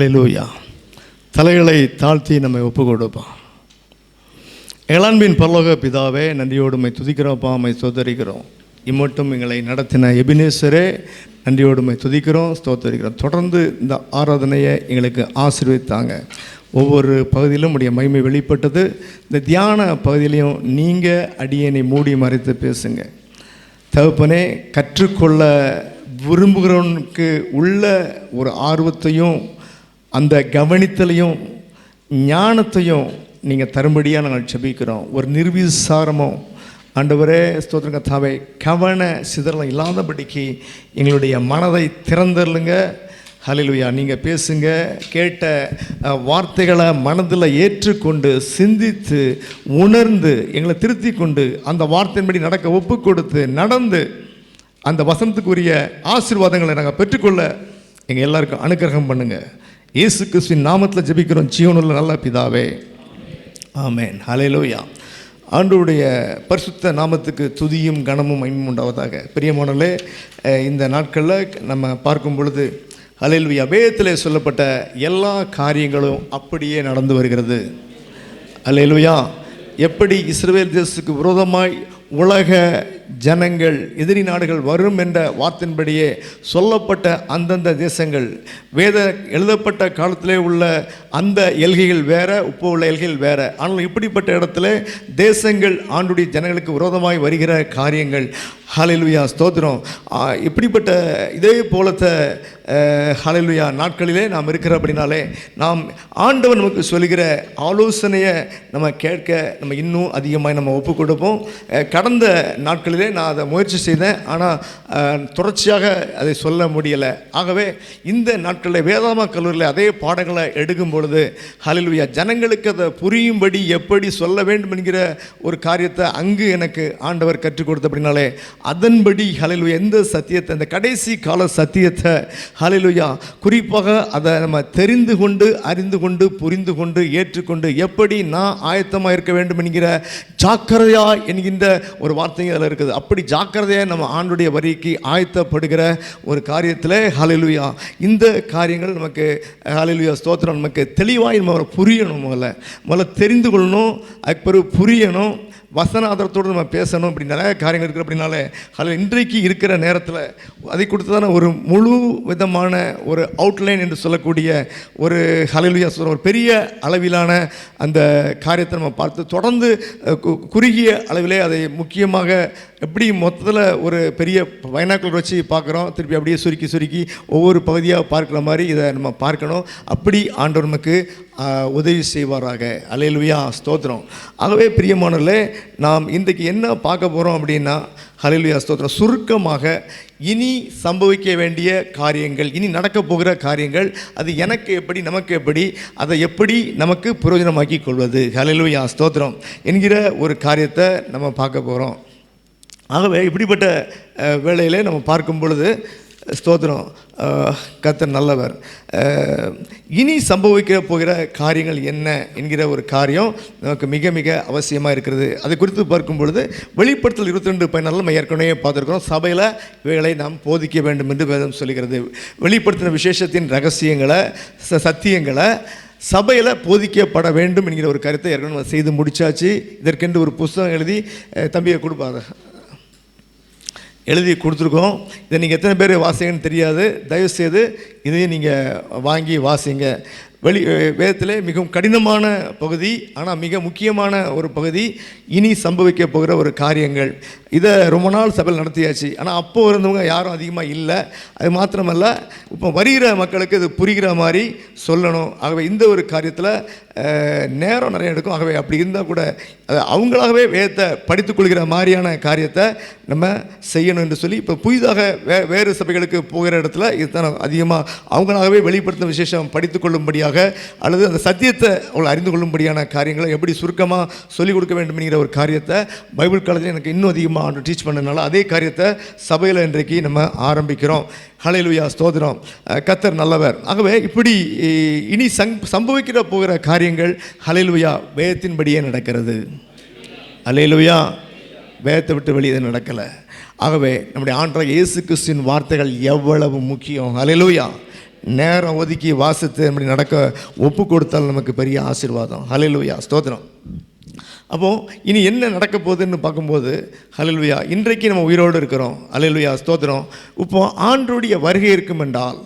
ஹல்லேலூயா. தலைகளை தாழ்த்தி நம்மை ஒப்பு கொடுப்போம். எலான்பின் பரலோக பிதாவே, நன்றியோடு உம்மை துதிக்கிறோம்ப்பா, உம்மை ஸ்தோத்தரிக்கிறோம். இம்மட்டும் எங்களை நடத்தின எபினேசரே, நன்றியோடு உம்மை துதிக்கிறோம், ஸ்தோத்தரிக்கிறோம். தொடர்ந்து இந்த ஆராதனையை எங்களுக்கு ஆசீர்வதித்தாங்க. ஒவ்வொரு பகுதியிலும் உடைய மகிமை வெளிப்பட்டது. இந்த தியான பகுதியிலையும் நீங்கள் அடியனை மூடி மறைத்து பேசுங்க தகப்பனே. கற்றுக்கொள்ள விரும்புகிறவனுக்கு உள்ள ஒரு ஆர்வத்தையும் அந்த கவனித்தலையும் ஞானத்தையும் நீங்கள் தரும்படியாக நாங்கள் ஜெபிக்கிறோம். ஒரு நிர்விசாரமும் ஆண்டவரே ஸ்தோத்திரம் கர்த்தாவே, கவன சிதறலாம் இல்லாதபடிக்கு எங்களுடைய மனதை திறந்தருளுங்க. ஹல்லேலூயா. நீங்கள் பேசுங்க. கேட்ட வார்த்தைகளை மனதில் ஏற்றுக்கொண்டு சிந்தித்து உணர்ந்து எங்களை திருத்தி கொண்டு அந்த வார்த்தையின்படி நடக்க ஒப்பு கொடுத்து நடந்து அந்த வசனத்துக்குரிய ஆசீர்வாதங்களை நாங்கள் பெற்றுக்கொள்ள எங்கள் எல்லாருக்கும் அனுக்கிரகம் பண்ணுங்கள். இயேசு கிறிஸ்துவின் நாமத்தில் ஜெபிக்கிறோம் ஜீவனுள்ள நல்ல பிதாவே, ஆமென். ஹல்லேலூயா. ஆண்டவருடைய பரிசுத்த நாமத்துக்கு துதியும் கனமும் மகிமையும் உண்டாவதாக. பிரியமானவர்களே, இந்த நாட்களில் நம்ம பார்க்கும் பொழுது ஹல்லேலூயா, வேதத்திலே சொல்லப்பட்ட எல்லா காரியங்களும் அப்படியே நடந்து வருகிறது. ஹல்லேலூயா. எப்படி இஸ்ரவேல் தேசத்துக்கு விரோதமாய் உலக ஜனங்கள் எதிரி நாடுகள் வரும் என்ற வார்த்தையின்படியே சொல்லப்பட்ட அந்தந்த தேசங்கள், வேத எழுதப்பட்ட காலத்திலே உள்ள அந்த எல்கைகள் வேற, இப்போ உள்ள எல்கைகள் வேற. ஆனால் இப்படிப்பட்ட இடத்துல தேசங்கள் ஆண்டுடைய ஜனங்களுக்கு விரோதமாய் வருகிற காரியங்கள், ஹல்லேலூயா ஸ்தோத்திரம். இப்படிப்பட்ட இதே போலத்த ஹல்லேலூயா நாட்களிலே நாம் இருக்கிற அப்படின்னாலே நாம் ஆண்டவன் நமக்கு சொல்லுகிற ஆலோசனையை நம்ம கேட்க நம்ம இன்னும் அதிகமாக நம்ம ஒப்பு கொடுப்போம். கடந்த நாட்களிலே நான் அதை முயற்சி செய்தேன், ஆனால் தொடர்ச்சியாக அதை சொல்ல முடியலை. ஆகவே இந்த நாட்களில் வேதாகம கல்லூரியில் அதே பாடங்களை எடுக்கும் பொழுது ஹல்லேலூயா ஜனங்களுக்கு அதை புரியும்படி எப்படி சொல்ல வேண்டும் என்கிற ஒரு காரியத்தை அங்கு எனக்கு ஆண்டவர் கற்றுக் கொடுத்த அப்படின்னாலே அதன்படி ஹல்லேலூயா எந்த சத்தியத்தை, அந்த கடைசி கால சத்தியத்தை ஹல்லேலூயா குறிப்பாக அதை நம்ம தெரிந்து கொண்டு அறிந்து கொண்டு புரிந்து கொண்டு ஏற்றுக்கொண்டு எப்படி நான் ஆயத்தமாக இருக்க வேண்டும் என்கிற ஜாக்கிரதையா என்கின்ற ஒரு வார்த்தையும் அதில் இருக்குது. அப்படி ஜாக்கிரதையாக நம்ம ஆண்டுடைய வரிக்கு ஆயத்தப்படுகிற ஒரு காரியத்தில் ஹல்லேலூயா இந்த காரியங்கள் நமக்கு ஹல்லேலூயா ஸ்தோத்திரம் நமக்கு தெளிவாக நம்ம புரியணும். முதல்ல தெரிந்து கொள்ளணும், அதுக்கு பிறகு புரியணும், வசன ஆதாரத்தோடு நம்ம பேசணும். இப்படி நிறைய காரியங்கள் இருக்குது. அப்படின்னாலே அதில் இன்றைக்கு இருக்கிற நேரத்தில் அதை கொடுத்ததான ஒரு முழு விதமான ஒரு அவுட்லைன் என்று சொல்லக்கூடிய ஒரு ஹல்லேலூயா சொல்கிற ஒரு பெரிய அளவிலான அந்த காரியத்தை நம்ம பார்த்து தொடர்ந்து குறுகிய அளவிலே அதை முக்கியமாக எப்படி மொத்தத்தில் ஒரு பெரிய பைனாக்குலர் வச்சு பார்க்குறோம், திருப்பி அப்படியே சுருக்கி ஒவ்வொரு பகுதியாக பார்க்குற மாதிரி இதை நம்ம பார்க்கணும். அப்படி ஆண்டவர் நமக்கு உதவி செய்வாராக. ஹல்லேலூயா ஸ்தோத்திரம். ஆகவே பிரியமானவர்களே, நாம் இன்றைக்கு என்ன பார்க்க போகிறோம் அப்படின்னா ஹல்லேலூயா ஸ்தோத்திரம், சுருக்கமாக இனி சம்பவிக்க வேண்டிய காரியங்கள், இனி நடக்க போகிற காரியங்கள், அது எனக்கு எப்படி நமக்கு எப்படி அதை எப்படி நமக்கு பிரயோஜனமாக்கி கொள்வது, ஹல்லேலூயா ஸ்தோத்திரம் என்கிற ஒரு காரியத்தை நம்ம பார்க்க போகிறோம். ஆகவே இப்படிப்பட்ட வேளையிலே நம்ம பார்க்கும் பொழுது ஸ்தோத்திரம் கர்த்தர் நல்லவர். இனி சம்பவிக்க போகிற காரியங்கள் என்ன என்கிற ஒரு காரியம் நமக்கு மிக மிக அவசியமாக இருக்கிறது. அதை குறித்து பார்க்கும் பொழுது வெளிப்படுத்தல் 22:14 நம்ம ஏற்கனவே பார்த்துருக்கிறோம். சபையில் இவைகளை நாம் போதிக்க வேண்டும் என்று வேதம் சொல்கிறது. வெளிப்படுத்தின விசேஷத்தின் ரகசியங்களை சத்தியங்களை சபையில் போதிக்கப்பட வேண்டும் என்கிற ஒரு கருத்தை ஏற்கனவே செய்து முடித்தாச்சு. இதற்கென்று ஒரு புஸ்தகம் எழுதி தம்பியை கொடுப்பாங்க எழுதி கொடுத்துருக்கோம். இதை நீங்கள் எத்தனை பேர் வாசிங்கன்னு தெரியாது. தயவுசெய்து இதையும் நீங்கள் வாங்கி வாசிங்க. வேதத்திலே மிகவும் கடினமான பகுதி, ஆனால் மிக முக்கியமான ஒரு பகுதி. இனி சம்பவிக்க போகிற ஒரு காரியங்கள், இதை ரொம்ப நாள் சபையில் நடத்தியாச்சு, ஆனால் அப்போது இருந்தவங்க யாரும் அதிகமாக இல்லை. அது மாத்திரமல்ல, இப்போ வருகிற மக்களுக்கு இது புரிகிற மாதிரி சொல்லணும். ஆகவே இந்த ஒரு காரியத்தில் நேரம் நிறைய எடுக்கும். ஆகவே அப்படி இருந்தால் கூட அவங்களாகவே வேதத்தை படித்துக்கொள்கிற மாதிரியான காரியத்தை நம்ம செய்யணும் என்று சொல்லி இப்போ புதிதாக வேறு சபைகளுக்கு போகிற இடத்துல இதுதான் அதிகமாக அவங்களாகவே வெளிப்படுத்தின விசேஷம் படித்துக்கொள்ளும்படியாக அல்லது அந்த சத்தியத்தை அவங்களை அறிந்து கொள்ளும்படியான காரியங்களை எப்படி சுருக்கமாக சொல்லிக் கொடுக்க வேண்டும் என்கிற ஒரு காரியத்தை பைபிள் காலேஜில் எனக்கு இன்னும் அதிகமாக டீச் பண்ணனால அதே காரியத்தை சபையில் இன்றைக்கு நம்ம ஆரம்பிக்கிறோம். ஹல்லேலூயா ஸ்தோத்திரம். கர்த்தர் நல்லவர். ஆகவே இப்படி இனி சம்பவிக்கிற போகிற காரியங்கள் ஹல்லேலூயா வேதத்தின்படியே நடக்கிறது. ஹல்லேலூயா வேதத்தை விட்டு வெளியே நடக்கலை. ஆகவே நம்முடைய ஆண்டவர் இயேசு கிறிஸ்துவின் வார்த்தைகள் எவ்வளவு முக்கியம். ஹல்லேலூயா. நேரம் ஒதுக்கி வாசித்து அப்படி நடக்க ஒப்பு கொடுத்தால் நமக்கு பெரிய ஆசீர்வாதம். ஹல்லேலூயா, ஸ்தோத்திரம். அப்போது இனி என்ன நடக்க போகுதுன்னு பார்க்கும்போது, ஹல்லேலூயா, இன்றைக்கு நம்ம உயிரோடு இருக்கிறோம். ஹல்லேலூயா, ஸ்தோத்திரம். இப்போது ஆண்டவருடைய வருகை இருக்கும் என்றால்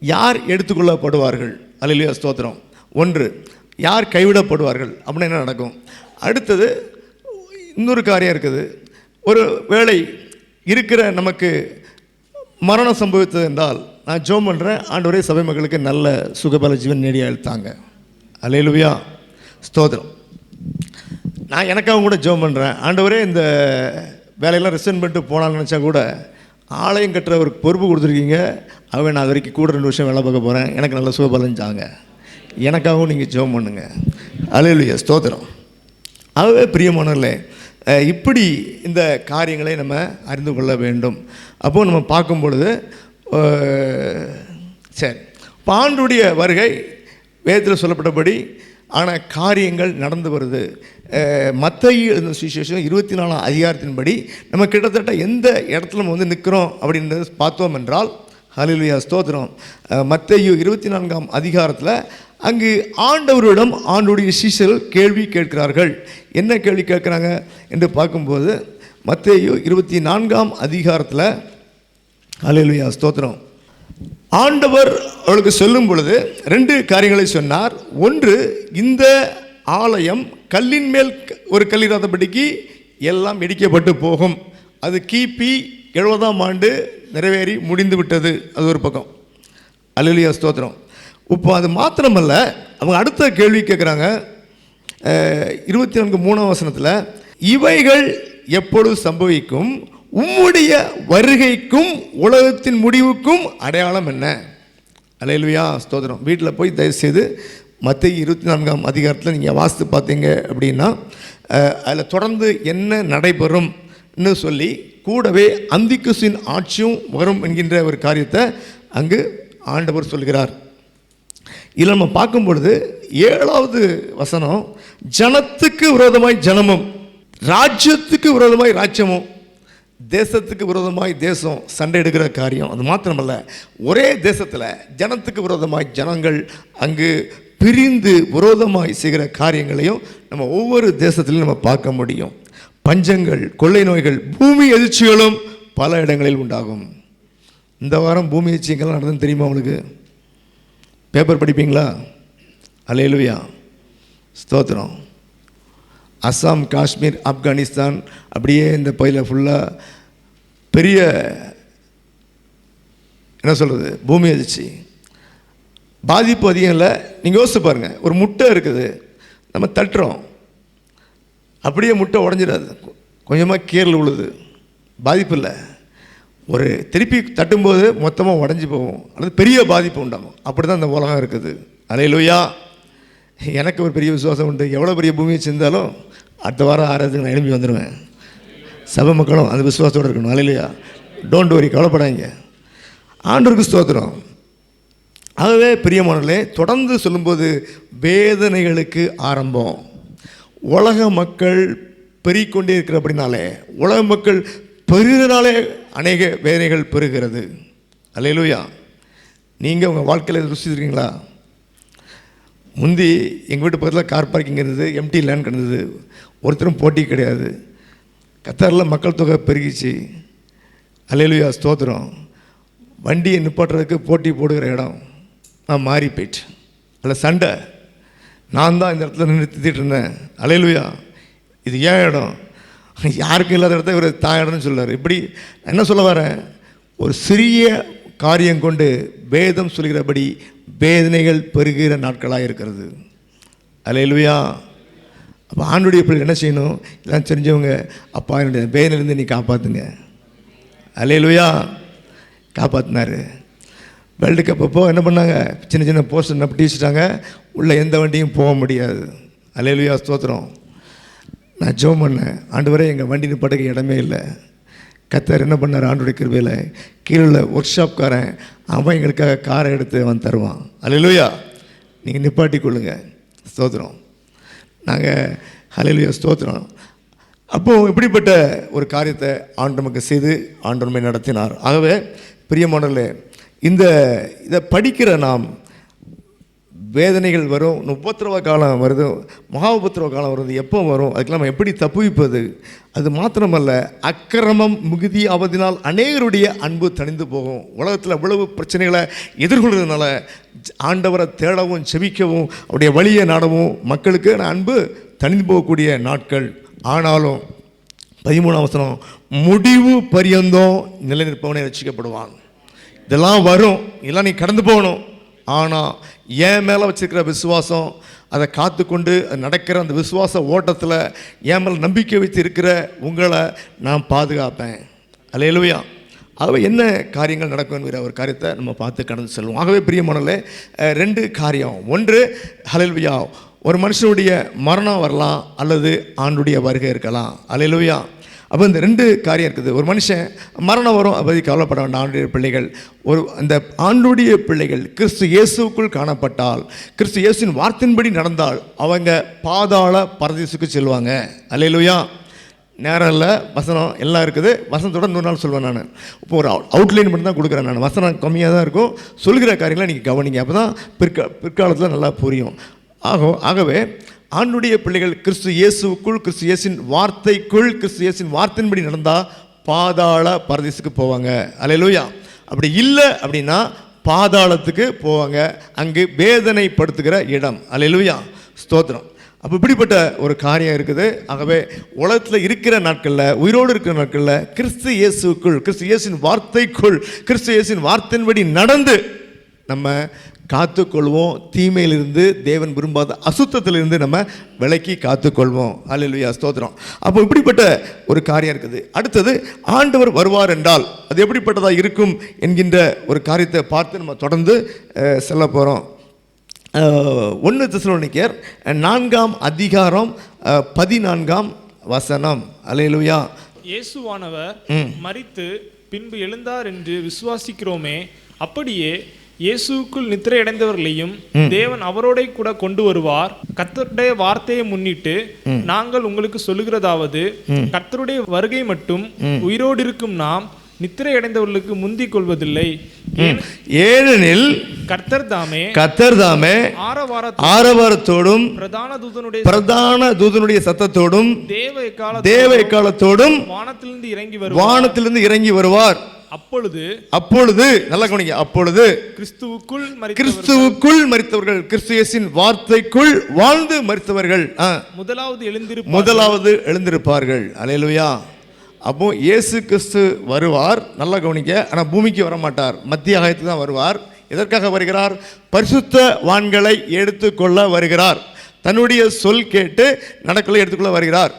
யார் எடுத்துக்கொள்ளப்படுவார்கள்? ஹல்லேலூயா, ஸ்தோத்திரம். ஒன்று, யார் கைவிடப்படுவார்கள் அப்படின்னு என்ன நடக்கும்? அடுத்தது இன்னொரு காரியம் இருக்குது. ஒரு வேளை இருக்கிற நமக்கு மரணம் சம்பவித்தது என்றால் நான் ஜெபம் பண்ணுறேன், ஆண்டவரே சபை மக்களுக்கு நல்ல சுகபல ஜீவன் நேடி அழுத்தாங்க. ஹல்லேலூயா, ஸ்தோத்திரம். நான் எனக்காக கூட ஜெபம் பண்ணுறேன், ஆண்டவரே இந்த வேலையெல்லாம் ரிசைன் பண்ணிட்டு போனான்னு நினச்சா கூட ஆலயம் கட்டுற ஒரு பொறுப்பு கொடுத்துருக்கீங்க, அவன் நான் அது வரைக்கும் கூட 2 வருஷம் வேலை பார்க்க போகிறேன், எனக்கு நல்ல சுகபலஞ்சாங்க. எனக்காகவும் நீங்கள் ஜெபம் பண்ணுங்க. ஹல்லேலூயா, ஸ்தோத்திரம். ஆகவே பிரியமானவர்களே, இப்படி இந்த காரியங்களை நம்ம அறிந்து கொள்ள வேண்டும். அப்போது நம்ம பார்க்கும் பொழுது சரி, ஆண்டவருடைய வருகை வேதத்தில் சொல்லப்பட்டபடி ஆனால் காரியங்கள் நடந்து வருது. மத்தேயு சுவிசேஷம் 24ஆம் அதிகாரத்தின்படி நம்ம கிட்டத்தட்ட எந்த இடத்துல நம்ம வந்து நிற்கிறோம் அப்படின்றது பார்த்தோம் என்றால், ஹல்லேலூயா, ஸ்தோத்திரம். மத்தேயு 24ஆம் அதிகாரத்தில் அங்கு ஆண்டவரிடம் ஆண்டவருடைய சீஷர்கள் கேள்வி கேட்கிறார்கள். என்ன கேள்வி கேட்குறாங்க என்று பார்க்கும்போது மத்தேயு 24ஆம் அதிகாரத்தில், ஹல்லேலூயா, ஸ்தோத்திரம், ஆண்டவர் அவளுக்கு சொல்லும் பொழுது 2 காரியங்களை சொன்னார். ஒன்று, இந்த ஆலயம் கல்லின் மேல் ஒரு கல்லிராதபடிக்கு எல்லாம் இடிக்கப்பட்டு போகும். அது கிபி 70ஆம் ஆண்டு நிறைவேறி முடிந்து விட்டது. அது ஒரு பக்கம். ஹல்லேலூயா, ஸ்தோத்திரம். இப்போ அது மாத்திரமல்ல, அவங்க அடுத்த கேள்வி கேட்குறாங்க. 24:3ஆம் வசனத்தில், இவைகள் எப்பொழுது சம்பவிக்கும்? உம்முடைய வருகைக்கும் உலகத்தின் முடிவுக்கும் அடையாளம் என்ன? ஹல்லேலூயா, ஸ்தோத்திரம். வீட்டில் போய் தயவுசெய்து மத்தேயு 24ஆம் அதிகாரத்தில் நீங்கள் வாசித்து பார்த்தீங்க அப்படின்னா அதில் தொடர்ந்து என்ன நடைபெறும்னு சொல்லி கூடவே அந்திக்கிறிஸ்துவின் ஆட்சியும் வரும் என்கின்ற ஒரு காரியத்தை அங்கு ஆண்டவர் சொல்கிறார். இதில் நம்ம பார்க்கும் பொழுது 7வது வசனம், ஜனத்துக்கு விரோதமாய் ஜனமும் ராஜ்யத்துக்கு விரோதமாய் ராஜ்யமும் தேசத்துக்கு விரோதமாய் தேசம் சண்டை எடுக்கிற காரியம். அது மாத்திரமல்ல, ஒரே தேசத்தில் ஜனத்துக்கு விரோதமாய் ஜனங்கள் அங்கு பிரிந்து விரோதமாய் செய்கிற காரியங்களையும் நம்ம ஒவ்வொரு தேசத்திலையும் நம்ம பார்க்க முடியும். பஞ்சங்கள், கொள்ளை நோய்கள், பூமி எதிர்ச்சிகளும் பல இடங்களில் உண்டாகும். இந்த வாரம் பூமி எதிர்ச்சிகள்லாம் நடந்ததுன்னு தெரியுமா உங்களுக்கு? பேப்பர் படிப்பீங்களா? ஹல்லேலூயா, ஸ்தோத்திரம். அஸ்ஸாம், காஷ்மீர், ஆப்கானிஸ்தான், அப்படியே இந்த பகுதியில் ஃபுல்லாக பெரிய என்ன சொல்கிறது பூமி அதிர்ச்சி, பாதிப்பு அதிகம் இல்லை. நீங்கள் யோசிச்சு பாருங்கள், ஒரு முட்டை இருக்குது, நம்ம தட்டுறோம், அப்படியே முட்டை உடஞ்சிடாது, கொஞ்சமாக கீரல் விழுது, பாதிப்பு இல்லை. ஒரு திருப்பி தட்டும்போது மொத்தமாக உடஞ்சி போகும், அல்லது பெரிய பாதிப்பு உண்டாகும். அப்படி தான் இந்த உலகம் இருக்குது. ஹல்லேலூயா. எனக்கு ஒரு பெரிய விசுவாசம் உண்டு, எவ்வளோ பெரிய பூமியை செஞ்சாலும் அடுத்த வாரம் ஆராய்ச்சி நான் எழுப்பி வந்துடுவேன். சபை மக்களும் அந்த விசுவாசத்தோடு இருக்கணும். ஹல்லேலூயா, டோன்ட் வரி, கவலைப்படாதீங்க. ஆண்டவருக்கு ஸ்தோத்திரம். ஆகவே பிரியமானவர்களே, தொடர்ந்து சொல்லும்போது வேதனைகளுக்கு ஆரம்பம். உலக மக்கள் பெருகிக்கொண்டே இருக்கிற அப்படின்னாலே, உலக மக்கள் பெருகிறனாலே அநேக வேதனைகள் பெருகிறது. ஹல்லேலூயா. நீங்கள் உங்கள் வாழ்க்கையில் ருசிச்சிருக்கீங்களா? முந்தி எங்கள் வீட்டு பக்கத்தில் கார் பார்க்கிங் இருந்தது, எம்டி லேண்ட் கிடந்தது, ஒருத்தரும் போட்டி கிடையாது. கத்தாரில் மக்கள் தொகை பெருகிச்சு. ஹல்லேலூயா, ஸ்தோத்திரம். வண்டியை நிப்பாட்டுறதுக்கு போட்டி போடுகிற இடம் நான் மாறி போயிட்டு, அதில் சண்டை. நான் தான் இந்த இடத்துல நிறுத்திட்டு இருந்தேன். ஹல்லேலூயா, இது ஏன் இடம், யாருக்கும் இல்லாத இடத்த இவர் தான் இடம்னு சொல்லுவார். இப்படி என்ன சொல்ல வரேன், ஒரு சிறிய காரியம் கொண்டு வேதம் சொல்கிறபடி வேதனைகள் பெருகிற நாட்களாக இருக்கிறது. ஹல்லேலூயா. அப்போ ஆண்டுடைய பிள்ளை என்ன செய்யணும்? எல்லாம் தெரிஞ்சவங்க, அப்பா என்னுடைய வேதனையிலேருந்து நீ காப்பாற்றுங்க. ஹல்லேலூயா. காப்பாற்றினார். வேர்ல்டு கப் அப்போ என்ன பண்ணாங்க, சின்ன சின்ன போஸ்டர் நப்பி வச்சுட்டாங்க, உள்ளே எந்த வண்டியும் போக முடியாது. ஹல்லேலூயா, ஸ்தோத்திரம். நான் ஜெபம் பண்ணேன், ஆண்டவரே எங்கள் வண்டி நிப்பாட்டுக்கு இடமே இல்லை. கர்த்தர் என்ன பண்ணார், ஆண்டவருடைய கிருபையில் கீழே உள்ள ஒர்க் ஷாப்காரன் அவன் எங்களுக்காக காரை எடுத்து அவன் தருவான். ஹல்லேலூயா. நீங்கள் நிப்பாட்டி கொள்ளுங்க. ஸ்தோத்திரம். நாங்கள் ஹல்லேலூயா, ஸ்தோத்திரம். அப்போது இப்படிப்பட்ட ஒரு காரியத்தை ஆண்டவருக்கு செய்து ஆண்டவரை நடத்தினார். ஆகவே பிரியமானவர்களே, இதை படிக்கிற நாம் வேதனைகள் வரும், உபத்திரவ காலம் வருது, மகா உபத்திரவ காலம் வருது, எப்போ வரும், அதுக்கெல்லாம் நம்ம எப்படி தப்புவிப்பது? அது மாத்திரமல்ல, அக்கிரமம் மிகுதி ஆவதினால் அநேகருடைய அன்பு தணிந்து போகும். உலகத்தில் இவ்வளவு பிரச்சனைகளை எதிர்கொள்கிறதுனால ஆண்டவரை தேடவும் செபிக்கவும் அவருடைய வழியை நாடவும் மக்களுக்கு அன்பு தணிந்து போகக்கூடிய நாட்கள். ஆனாலும் 13ஆம் வசனம், முடிவு பரியந்தம் நிலைநிற்பவனே ரட்சிக்கப்படுவான். இதெல்லாம் வரும், இதெல்லாம் நீ கடந்து போகணும். ஆனால் என் மேலே வச்சுருக்கிற விசுவாசம், அதை காத்து கொண்டு நடக்கிற அந்த விசுவாச ஓட்டத்தில் என் மேலே நம்பிக்கை வைத்து இருக்கிற உங்களை நான் பாதுகாப்பேன். அல்லேலூயா. ஆகவே என்ன காரியங்கள் நடக்கும் என்கிற ஒரு காரியத்தை நம்ம பார்த்து கடந்து செல்வோம். ஆகவே பிரியமானவர்களே, 2 காரியம். ஒன்று, அல்லேலூயா, ஒரு மனுஷனுடைய மரணம் வரலாம் அல்லது ஆண்டுடைய வருகை இருக்கலாம். அல்லேலூயா. அப்போ இந்த 2 காரியம் இருக்குது. ஒரு மனுஷன் மரணம் வரும், அதை கவலைப்பட வேண்டாம். ஆண்டுடைய பிள்ளைகள், அந்த ஆண்டுடைய பிள்ளைகள் கிறிஸ்து இயேசுக்குள் காணப்பட்டால், கிறிஸ்து இயேசுவின் வார்த்தையின்படி நடந்தால் அவங்க பாதாள பரதீசுக்கு செல்வாங்க. அல்லேலூயா. நேரம் இல்லை, வசனம் எல்லாம் இருக்குது. வசனத்தோட 100 நாள் சொல்வேன் நான். இப்போ ஒரு அவுட்லைன் மட்டும் தான் கொடுக்குறேன் நான். வசனம் கம்மியாக தான் இருக்கும். சொல்கிற காரியங்களை நீங்கள் கவனிங்க, அப்போ தான் பிற்காலத்தில் நல்லா புரியும். ஆகவே ஆண்டுடைய பிள்ளைகள் கிறிஸ்து இயேசுக்குள், கிறிஸ்து இயேசுவின் வார்த்தைக்குள், கிறிஸ்து இயேசுவின் வார்த்தையின்படி நடந்தால் பாதாள பரதீசுக்கு போவாங்க. அல்லேலூயா. அப்படி இல்லை அப்படின்னா பாதாளத்துக்கு போவாங்க, அங்கு வேதனைப்படுத்துகிற இடம். அல்லேலூயா, ஸ்தோத்திரம். அப்போ இப்படிப்பட்ட ஒரு காரியம் இருக்குது. ஆகவே உலகத்தில் இருக்கிற நாட்களில், உயிரோடு இருக்கிற நாட்களில் கிறிஸ்து இயேசுக்குள், கிறிஸ்து இயேசுவின் வார்த்தைக்குள், கிறிஸ்து இயேசுவின் வார்த்தையின்படி நடந்து நம்ம காத்துக்கொள்வோம். தீமையிலிருந்து, தேவன் விரும்பாத அசுத்தத்திலிருந்து நம்ம விலக்கி காத்துக்கொள்வோம். அல்லேலூயா, ஸ்தோத்திரம். அப்போ இப்படிப்பட்ட ஒரு காரியம் இருக்குது. அடுத்தது, ஆண்டவர் வருவார் என்றால் அது எப்படிப்பட்டதாக இருக்கும் என்கின்ற ஒரு காரியத்தை பார்த்து நம்ம தொடர்ந்து செல்ல போகிறோம். 1 தெசலோனிக்கேயர் 4ஆம் அதிகாரம் 14ஆம் வசனம். அல்லேலூயா. இயேசுவானவர் மரித்து பின்பு எழுந்தார் என்று விசுவாசிக்கிறோமே, அப்படியே இயேசுக்குள் நித்திரை அடைந்தவர்களையும் தேவன் அவரோட கூட கொண்டு வருவார். கர்த்தருடைய வார்த்தையை முன்னிட்டு நாங்கள் உங்களுக்கு சொல்லுகிறதாவது, கர்த்தருடைய வருகை மட்டும் உயிரோடு இருக்கும் நாம் நித்திரை அடைந்தவர்களுக்கு முந்திக் கொள்வதில்லை. ஏனெனில் கர்த்தர் தாமே ஆரவாரத்தோடும் பிரதான தூதனுடைய சத்தத்தோடும் தேவ எக்காலத்தோடும் வானத்திலிருந்து இறங்கி வருவார். அப்பொழுது நல்ல கவனிங்க, அப்பொழுது கிறிஸ்துவுக்குள் மரித்தவர்கள், கிறிஸ்து இயேசுவின் வார்த்தைக்குள் வாழ்ந்து மரித்தவர்கள் முதலாவது எழுந்திருப்பார்கள். அல்லேலூயா. அப்போ இயேசு கிறிஸ்து வருவார், நல்லா கவனிக்க. ஆனால் பூமிக்கு வர மாட்டார், மத்திய ஆகாயத்துக்கு தான் வருவார். எதற்காக வருகிறார்? பரிசுத்தவான்களை எடுத்துக்கொள்ள வருகிறார். தன்னுடைய சொல் கேட்டு நடக்கலை எடுத்துக்கொள்ள வருகிறார்.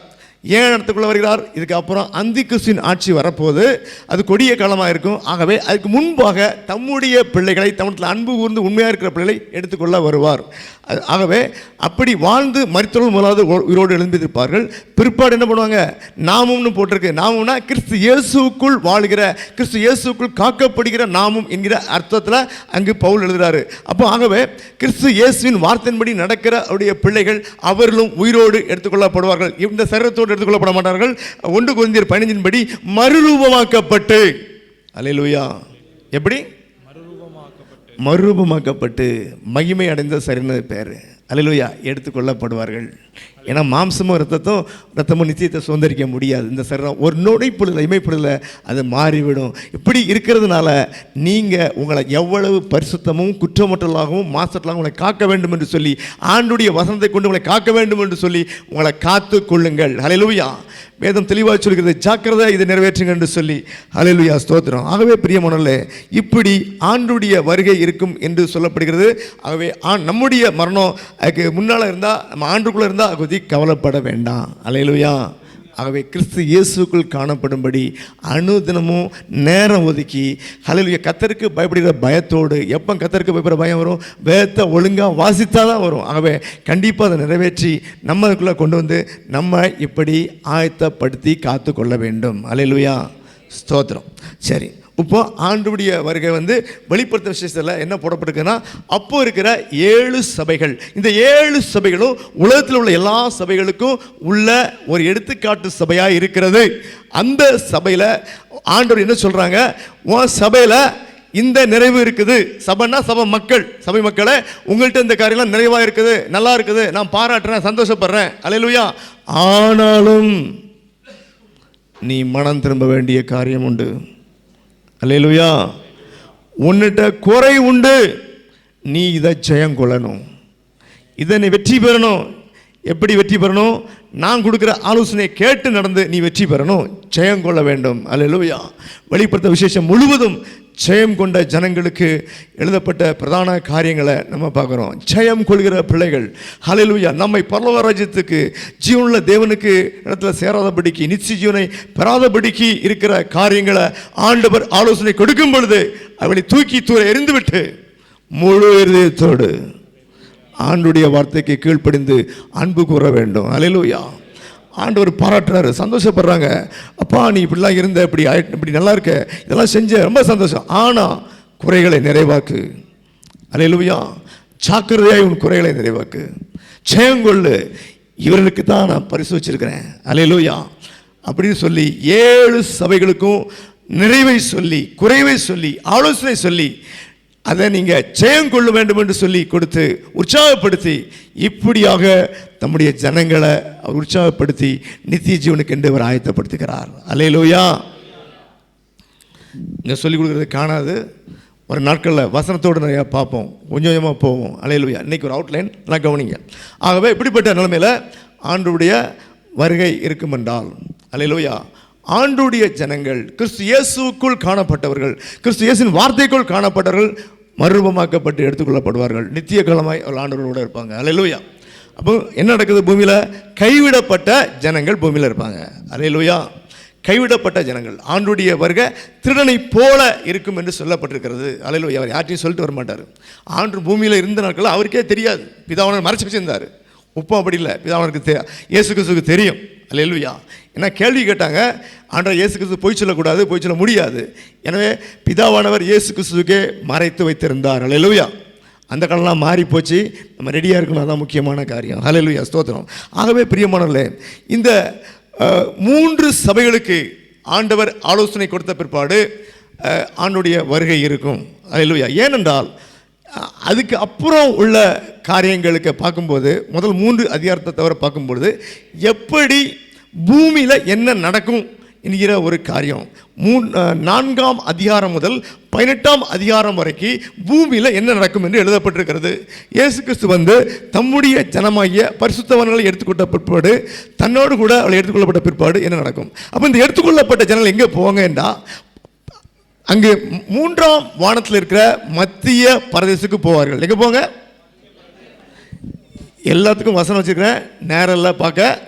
ஏன் இடத்துக்குள்ளே வருகிறார்? இதுக்கு அப்புறம் அந்தி கிறிஸ்துவின் ஆட்சி வரப்போது, அது கொடிய காலமாக இருக்கும். ஆகவே அதுக்கு முன்பாக தம்முடைய பிள்ளைகளை, தம்முடைய அன்பு கூர்ந்து உண்மையாக இருக்கிற பிள்ளைகளை எடுத்துக்கொள்ள வருவார். ஆகவே அப்படி வாழ்ந்து மரித்தவர்கள் முதலாவது உயிரோடு எழுந்திருப்பார்கள். பிற்பாடு என்ன பண்ணுவாங்க? நாமும்னு போட்டிருக்கு. நாமும்னா கிறிஸ்து இயேசுக்குள் வாழ்கிற, கிறிஸ்து இயேசுக்குள் காக்கப்படுகிற நாமும் என்கிற அர்த்தத்தில் அங்கு பவுல் எழுதுகிறாரு. அப்போ ஆகவே கிறிஸ்து இயேசுவின் வார்த்தையின்படி நடக்கிற அவருடைய பிள்ளைகள் அவர்களும் உயிரோடு எடுத்துக்கொள்ளப்படுவார்கள். இந்த சரீரத்தோடு எடுத்துக்கொள்ளப்பட மாட்டார்கள். 1 கொரிந்தியர் 15 படி மறுரூபமாக்கப்பட்டு. அல்லேலூயா. எப்படி? மறுரூபமாக்கப்பட்டு மகிமை அடைந்த சரீரம்னு பேர். அல்லேலூயா. எடுத்துக்கொள்ளப்படுவார்கள். ஏன்னா மாம்சமும் ரத்தமும் நிச்சயத்தை சுதந்திரிக்க முடியாது. இந்த சரீரம் ஒரு நொடிப்பொழுதில், இமைப்பொழுதில் அது மாறிவிடும். இப்படி இருக்கிறதுனால நீங்கள் உங்களை எவ்வளவு பரிசுத்தமும் குற்றமற்றலாகவும் மாசற்றலாகவும் உங்களை காக்க வேண்டும் என்று சொல்லி, ஆண்டுடைய வசனத்தை கொண்டு உங்களை காக்க வேண்டும் என்று சொல்லி உங்களை காத்து கொள்ளுங்கள். அல்லேலூயா. வேதம் தெளிவாக சொல்கிறது, ஜாக்கிரதை, இதை நிறைவேற்றுங்க என்று சொல்லி. அல்லேலூயா, ஸ்தோத்திரம். ஆகவே பிரியமானவர்களே, இப்படி ஆண்டுடைய வருகை இருக்கும் என்று சொல்லப்படுகிறது. ஆகவே நம்முடைய மரணம் அதுக்கு முன்னால் இருந்தால், நம்ம ஆண்டுக்குள்ளே இருந்தால் அதை பற்றி கவலைப்பட வேண்டாம். அல்லேலூயா. ஆகவே கிறிஸ்து இயேசுக்குள் காணப்படும்படி அனுதினமும் நேரம் ஒதுக்கி, அல்லேலூயா, கர்த்தருக்கு பயப்படுகிற பயத்தோடு. எப்போ கர்த்தருக்கு பயப்படுற பயம் வரும்? வேதத்தை ஒழுங்காக வாசித்தா தான் வரும். ஆகவே கண்டிப்பாக அதை நிறைவேற்றி நம்ம அதுக்குள்ளே கொண்டு வந்து நம்ம இப்படி ஆயத்தப்படுத்தி காத்து கொள்ள வேண்டும். அல்லேலூயா, ஸ்தோத்திரம். சரி, இப்போ ஆண்டுடைய வருகை வெளிப்படுத்த விசேஷத்தில் என்ன போடப்பட்டிருக்குன்னா, அப்போ இருக்கிற 7 சபைகள், இந்த 7 சபைகளும் உலகத்தில் உள்ள எல்லா சபைகளுக்கும் உள்ள ஒரு எடுத்துக்காட்டு சபையாக இருக்கிறது. அந்த சபையில் ஆண்டவர் என்ன சொல்கிறாங்க? உன் சபையில் இந்த நிறைவு இருக்குது. சபைன்னா சபை மக்கள், சபை மக்களே உங்கள்கிட்ட இந்த காரியம்லாம் நிறைவாக இருக்குது, நல்லா இருக்குது, நான் பாராட்டுறேன், சந்தோஷப்படுறேன். அல்லேலூயா. ஆனாலும் நீ மனம் திரும்ப வேண்டிய காரியம் உண்டு. அல்லேலூயா. உன்னிட்ட குறை உண்டு. நீ இதை ஜெயம் கொள்ளணும், இதை நீ வெற்றி பெறணும். எப்படி வெற்றி பெறணும்? நான் கொடுக்குற ஆலோசனையை கேட்டு நடந்து நீ வெற்றி பெறணும், ஜெயம் கொள்ள வேண்டும். அல்லேலூயா. வெளிப்படுத்த விசேஷம் முழுவதும் ஜெயம் கொண்ட ஜனங்களுக்கு எழுதப்பட்ட பிரதான காரியங்களை நம்ம பார்க்குறோம். ஜெயம் கொள்கிற பிள்ளைகள், அல்லேலூயா, நம்மை பரலோக ராஜ்யத்துக்கு ஜீவனுள்ள தேவனுக்கு இடத்துல சேராதபடிக்கு, நித்திய ஜீவனை பெறாதபடிக்கு இருக்கிற காரியங்களை ஆண்டவர் ஆலோசனை கொடுக்கும் பொழுது அவனை தூக்கி தூர எறிந்துவிட்டு முழு இதயத்தோடு ஆண்டுடைய வார்த்தைக்கு கீழ்ப்படிந்து அன்பு கூற வேண்டும். அல்லேலூயா. ஆண்டவர் பாராட்டுறாரு, சந்தோஷப்படுறாங்க. அப்பா நீ இப்படிலாம் இருந்த, இப்படி நல்லா இருக்க, இதெல்லாம் செஞ்ச, ரொம்ப சந்தோஷம். ஆனால் குறைகளை நிறைவாக்கு. அல்லேலூயா. ஜாக்கிரதையாய் உன் குறைகளை நிறைவாக்கு, ஜெயங்கொள்ளு, இவர்களுக்கு தான் நான் பரிசு வச்சிருக்கிறேன். அல்லேலூயா. அப்படின்னு சொல்லி 7 சபைகளுக்கும் நிறைவை சொல்லி, குறைவை சொல்லி, ஆலோசனை சொல்லி, அதை நீங்கள் ஜெயம் கொள்ள வேண்டும் என்று சொல்லி கொடுத்து உற்சாகப்படுத்தி, இப்படியாக தம்முடைய ஜனங்களை உற்சாகப்படுத்தி நித்திய ஜீவனுக்கு என்று அவர் ஆயத்தப்படுத்துகிறார். அல்லேலூயா. இங்கே சொல்லிக் கொடுக்குறது காணாது. ஒரு நாட்களில் வசனத்தோடு நிறையா பார்ப்போம், கொஞ்சம் கொஞ்சமாக போவோம். அல்லேலூயா. இன்றைக்கி ஒரு அவுட்லைன் நல்லா கவனிங்க. ஆகவே இப்படிப்பட்ட நிலைமையில் ஆண்டவருடைய வருகை இருக்குமென்றால், அல்லேலூயா, ஆண்டுடைய ஜனங்கள், கிறிஸ்து இயேசுக்குள் காணப்பட்டவர்கள், கிறிஸ்து இயேசுவின் வார்த்தைக்குள் காணப்பட்டவர்கள் மறுரூபமாக்கப்பட்டு எடுத்துக்கொள்ளப்படுவார்கள். நித்திய காலமாய் அவர்கள் ஆண்டவரோடு இருப்பாங்க. அல்லேலூயா. அப்போ என்ன நடக்குது? பூமியில் கைவிடப்பட்ட ஜனங்கள் பூமியில் இருப்பாங்க. அல்லேலூயா. கைவிடப்பட்ட ஜனங்கள். ஆண்டுடைய வருகை திருடனை போல இருக்கும் என்று சொல்லப்பட்டிருக்கிறது. அல்லேலூயா. அவர் யார்ட்டையும் சொல்லிட்டு வர மாட்டார். ஆண்டு பூமியில் இருந்த நாட்கள் அவருக்கே தெரியாது. பிதாவானவர் மறைச்சு வச்சிருந்தார். உப்பும் அப்படி இல்லை, பிதாவானவருக்கு இயேசு கிறிஸ்துவுக்கு தெரியும். அல்லேலூயா. ஏன்னா கேள்வி கேட்டாங்க, ஆண்டவர் இயேசு கிறிஸ்து பொய் சொல்லக்கூடாது, பொய் சொல்ல முடியாது. எனவே பிதாவானவர் இயேசு கிறிஸ்துவுக்கே மறைத்து வைத்திருந்தார். அல்லேலூயா. அந்த காலம்லாம் மாறி போச்சு, நம்ம ரெடியாக இருக்கணும், அதான் முக்கியமான காரியம். அல்லேலூயா, ஸ்தோத்திரம். ஆகவே பிரியமானவர்களே, இந்த 3 சபைகளுக்கு ஆண்டவர் ஆலோசனை கொடுத்த பிற்பாடு ஆண்டுடைய வருகை இருக்கும். அல்லேலூயா. ஏனென்றால் அதுக்கு அப்புறம் உள்ள காரியங்களுக்கு பார்க்கும்போது, முதல் 3 அதிகாரத்தை தவிர பார்க்கும்பொழுது எப்படி பூமியில் என்ன நடக்கும் என்கிற ஒரு காரியம் 4ஆம் அதிகாரம் முதல் 18ஆம் அதிகாரம் வரைக்கும் பூமியில் என்ன நடக்கும் என்று எழுதப்பட்டிருக்கிறது. இயேசு கிறிஸ்து வந்து தம்முடைய ஜனமாகிய பரிசுத்தவான்களை எடுத்துக்கொண்ட பிற்பாடு, தன்னோடு கூட அவளை எடுத்துக்கொள்ளப்பட்ட பிற்பாடு என்ன நடக்கும்? அப்போ இந்த எடுத்துக்கொள்ளப்பட்ட ஜனங்கள் எங்கே போவாங்க என்றால், அங்கே 3ஆம் வானத்தில் இருக்கிற மத்திய பரதேசுக்கு போவார்கள். எங்கே போங்க? எல்லாத்துக்கும் வசனம் வச்சுருக்கிறேன், நேரெல்லாம் பார்க்க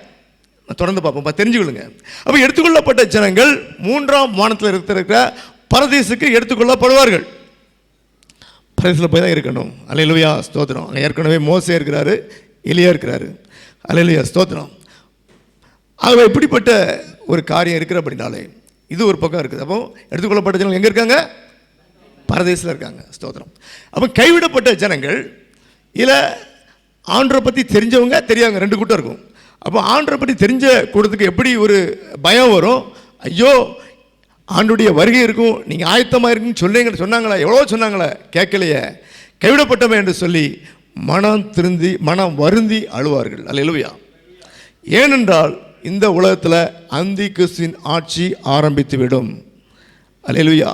தொடர்ந்து பார்ப்போம், தெரிஞ்சுக்கொள்ளுங்க. அப்போ எடுத்துக்கொள்ளப்பட்ட ஜனங்கள் 3ஆம் வானத்தில் இருக்கிற பரதேசுக்கு எடுத்துக்கொள்ளப்படுவார்கள். பரதேசில் போய் தான் இருக்கணும். அல்லேலூயா, ஸ்தோத்திரம். அங்கே ஏற்கனவே மோசே இருக்கிறாரு, எலியா இருக்கிறாரு. அல்லேலூயா, ஸ்தோத்திரம். ஆகவே இப்படிப்பட்ட ஒரு காரியம் இருக்கிற அப்படின்னாலே இது ஒரு பக்கம் இருக்குது. அப்போ எடுத்துக்கொள்ளப்பட்ட ஜனங்கள் எங்கே இருக்காங்க? பரதேசில் இருக்காங்க. ஸ்தோத்திரம். அப்போ கைவிடப்பட்ட ஜனங்கள் இல்லை, ஆண்டவரை பற்றி தெரிஞ்சவங்க தெரியாங்க, 2 கூட்டம் இருக்கும். அப்போ ஆண்டவரை பற்றி தெரிஞ்ச கூட்டத்துக்கு எப்படி ஒரு பயம் வரும்? ஐயோ, ஆண்டுடைய வருகை இருக்கும், நீங்கள் ஆயத்தமாக இருக்குன்னு சொல்லுங்கன்னு சொன்னாங்களா? எவ்வளோ சொன்னாங்களே, கேட்கலையே, கைவிடப்பட்டவன் என்று சொல்லி மனம் வருந்தி அழுவார்கள். அல்லேலூயா. ஏனென்றால் இந்த உலகத்தில் அந்தி கிறிஸ்துவின் ஆட்சி ஆரம்பித்து விடும். அல்லேலூயா.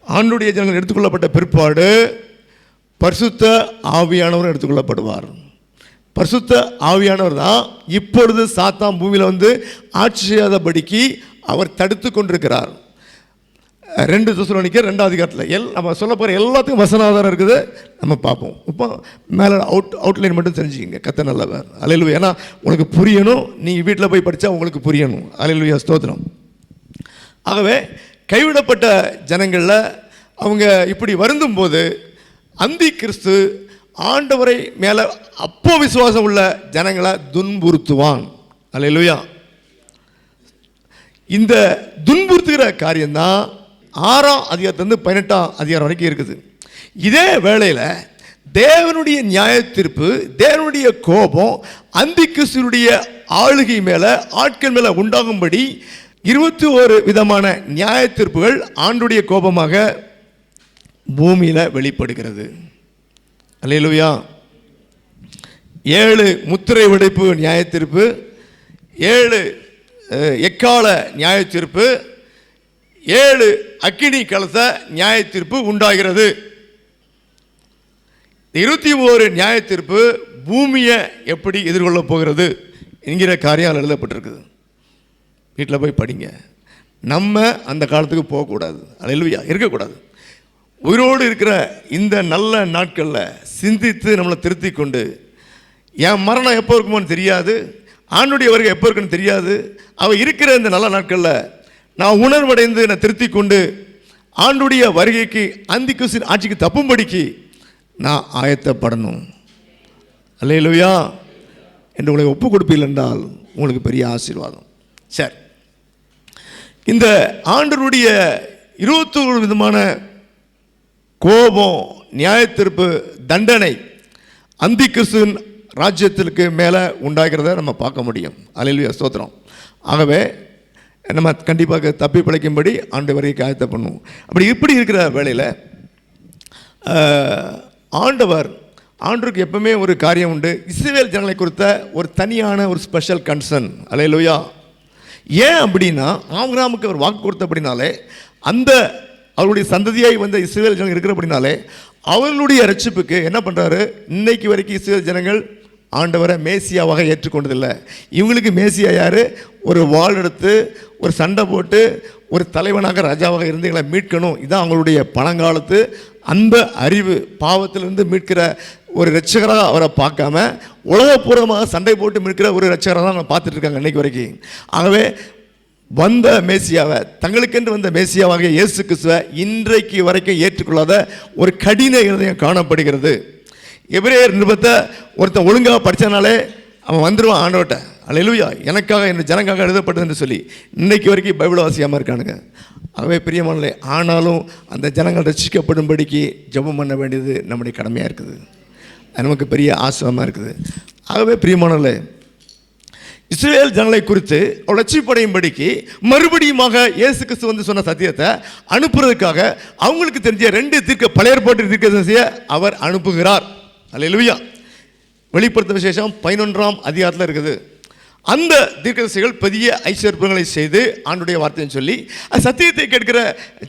ஆண்டுடைய ஜனங்கள் எடுத்துக்கொள்ளப்பட்ட பிற்பாடு பரிசுத்த ஆவியானவர் எடுத்துக்கொள்ளப்படுவார். பரிசுத்த ஆவியானவர் தான் இப்பொழுது சாத்தான் பூமியில் வந்து ஆட்சி செய்யாதபடிக்கு அவர் தடுத்து கொண்டிருக்கிறார். 2 தெசலோனிக்கர் 2ஆம் அதிகாரத்தில் நம்ம சொல்ல போகிற எல்லாத்துக்கும் வசனாதாரம் இருக்குது, நம்ம பார்ப்போம். இப்போ மேலே அவுட்லைன் மட்டும் தெரிஞ்சுக்கிங்க. கர்த்தர் நல்லவர். அல்லேலூயா. ஏன்னா உங்களுக்கு புரியணும், நீங்கள் வீட்டில் போய் படித்தா உங்களுக்கு புரியணும். அல்லேலூயா, ஸ்தோத்திரம். ஆகவே கைவிடப்பட்ட ஜனங்களில் அவங்க இப்படி வருந்தும் போது அந்தி கிறிஸ்து ஆண்டவரை மேலே அப்போ விசுவாசம் உள்ள ஜனங்களை துன்புறுத்துவான். அல்லேலூயா. இந்த துன்புறுத்துகிற காரியம்தான் 6ஆம் அதிகாரத்திலிருந்து 18ஆம் அதிகாரம் வரைக்கும் இருக்குது. இதே வேளையில் தேவனுடைய நியாய தீர்ப்பு, தேவனுடைய கோபம் அந்தி கிறிஸ்துவினுடைய ஆளுகை மேலே, ஆட்கள் மேலே உண்டாகும்படி 21 விதமான நியாய தீர்ப்புகள் ஆண்டுடைய கோபமாக பூமியில் வெளிப்படுகிறது. அல்லேலூயா. 7 முத்திரை உடைப்பு நியாயத்தீர்ப்பு, 7 எக்கால நியாயத்தீர்ப்பு, 7 அக்கினி கலச நியாயத்தீர்ப்பு உண்டாகிறது. 21 நியாயத்தீர்ப்பு பூமியை எப்படி எதிர்கொள்ள போகிறது என்கிற காரியம் எழுதப்பட்டிருக்குது. வீட்டில் போய் படிங்க. நம்ம அந்த காலத்துக்கு போகக்கூடாது. அல்லேலூயா, இருக்கக்கூடாது. உயிரோடு இருக்கிற இந்த நல்ல நாட்களில் சிந்தித்து நம்மளை திருத்தி கொண்டு, என் மரணம் எப்போ இருக்குமோன்னு தெரியாது, ஆண்டுடைய வருகை எப்போ இருக்குன்னு தெரியாது, அவள் இருக்கிற இந்த நல்ல நாட்களில் நான் உணர்வடைந்து நான் திருத்தி கொண்டு ஆண்டுடைய வருகைக்கு அந்திகிறிஸ்துவின் ஆட்சிக்கு தப்பும்படிக்கு நான் ஆயத்தப்படணும். அல்லேலூயா என்று உங்களை ஒப்பு கொடுப்பீர்கள் என்றால் உங்களுக்கு பெரிய ஆசீர்வாதம். சரி, இந்த ஆண்டவருடைய 21 விதமான கோபம், நியாயத்தீர்ப்பு, தண்டனை அந்திகிறிஸ்துவின் ராஜ்யத்திற்கு மேலே உண்டாகிறத நம்ம பார்க்க முடியும். அல்லேலூயா, ஸ்தோத்திரம். ஆகவே நம்ம கண்டிப்பாக தப்பி பிழைக்கும்படி ஆண்டு வரைக்கும் ஆயத்தம் பண்ணுவோம். அப்படி இப்படி இருக்கிற வேளையில் ஆண்டவருக்கு எப்பவுமே ஒரு காரியம் உண்டு. இஸ்ரவேல் ஜனங்களை குறித்த ஒரு தனியான ஒரு ஸ்பெஷல் கன்சர்ன். அல்லேலூயா. ஏன் அப்படின்னா, ஆபிரகாமுக்கு அவர் வாக்கு கொடுத்தபடினாலே, அந்த அவருடைய சந்ததியாய் வந்த இஸ்ரவேல் ஜனங்கள் இருக்கிறபடினாலே அவர்களுடைய ரட்சிப்புக்கு என்ன பண்ணுறாரு, இன்னைக்கு வரைக்கும் இஸ்ரவேல் ஜனங்கள் ஆண்டவரை மேசியாவாக ஏற்றுக்கொண்டதில்லை. இவங்களுக்கு மேசியா யார்? ஒரு வாள் எடுத்து ஒரு சண்டை போட்டு ஒரு தலைவனாக ராஜாவாக இருந்து எங்களை மீட்கணும், இதுதான் அவங்களுடைய பழங்காலத்து அந்த அறிவு. பாவத்திலிருந்து மீட்கிற ஒரு இரட்சகராக அவரை பார்க்காம உலகப்பூர்வமாக சண்டை போட்டு மீட்கிற ஒரு இரட்சகராக தான் பார்த்துட்டு இருக்காங்க இன்னைக்கு வரைக்கும். ஆகவே வந்த மேசியாவை, தங்களுக்கென்று வந்த மேசியாவாக இயேசு கிறிஸ்துவை இன்றைக்கு வரைக்கும் ஏற்றுக்கொள்ளாத ஒரு கடின இருதயம் காணப்படுகிறது. எபிரேயர் நிருபத்தை ஒருத்தன் ஒழுங்காக படித்தனாலே அவன் வந்துடுவான் ஆண்டவர்கிட்ட. அல்லேலூயா, எனக்காக என் ஜனங்காக எழுதப்பட்டது என்று சொல்லி இன்னைக்கு வரைக்கும் பைபிள் வாசியாமல் இருக்கானுங்க. ஆகவே பிரியமானே, ஆனாலும் அந்த ஜனங்கள் ரட்சிக்கப்படும்படிக்கு ஜெபம் பண்ண வேண்டியது நம்முடைய கடமையாக இருக்குது. அது நமக்கு பெரிய ஆசிரமாக இருக்குது. ஆகவே பிரியமானே, இஸ்ரவேல் ஜனங்களை குறித்து ரட்சிப்படையும்படிக்கு மறுபடியுமாக இயேசு கிறிஸ்து வந்து சொன்ன சத்தியத்தை அனுப்புறதுக்காக அவங்களுக்கு தெரிஞ்ச 2 பழைய ஏற்பாட்டு தீர்க்கதரிசியை அவர் அனுப்புகிறார். அல்லேலூயா. வெளிப்படுத்த விசேஷம் 11ஆம் அதிகாரத்தில் இருக்குது. அந்த தீர்க்கதரிசிகள் பெரிய ஐஸ்வர்யங்களை செய்து ஆண்டுடைய வார்த்தையை சொல்லி சத்தியத்தை கேட்கிற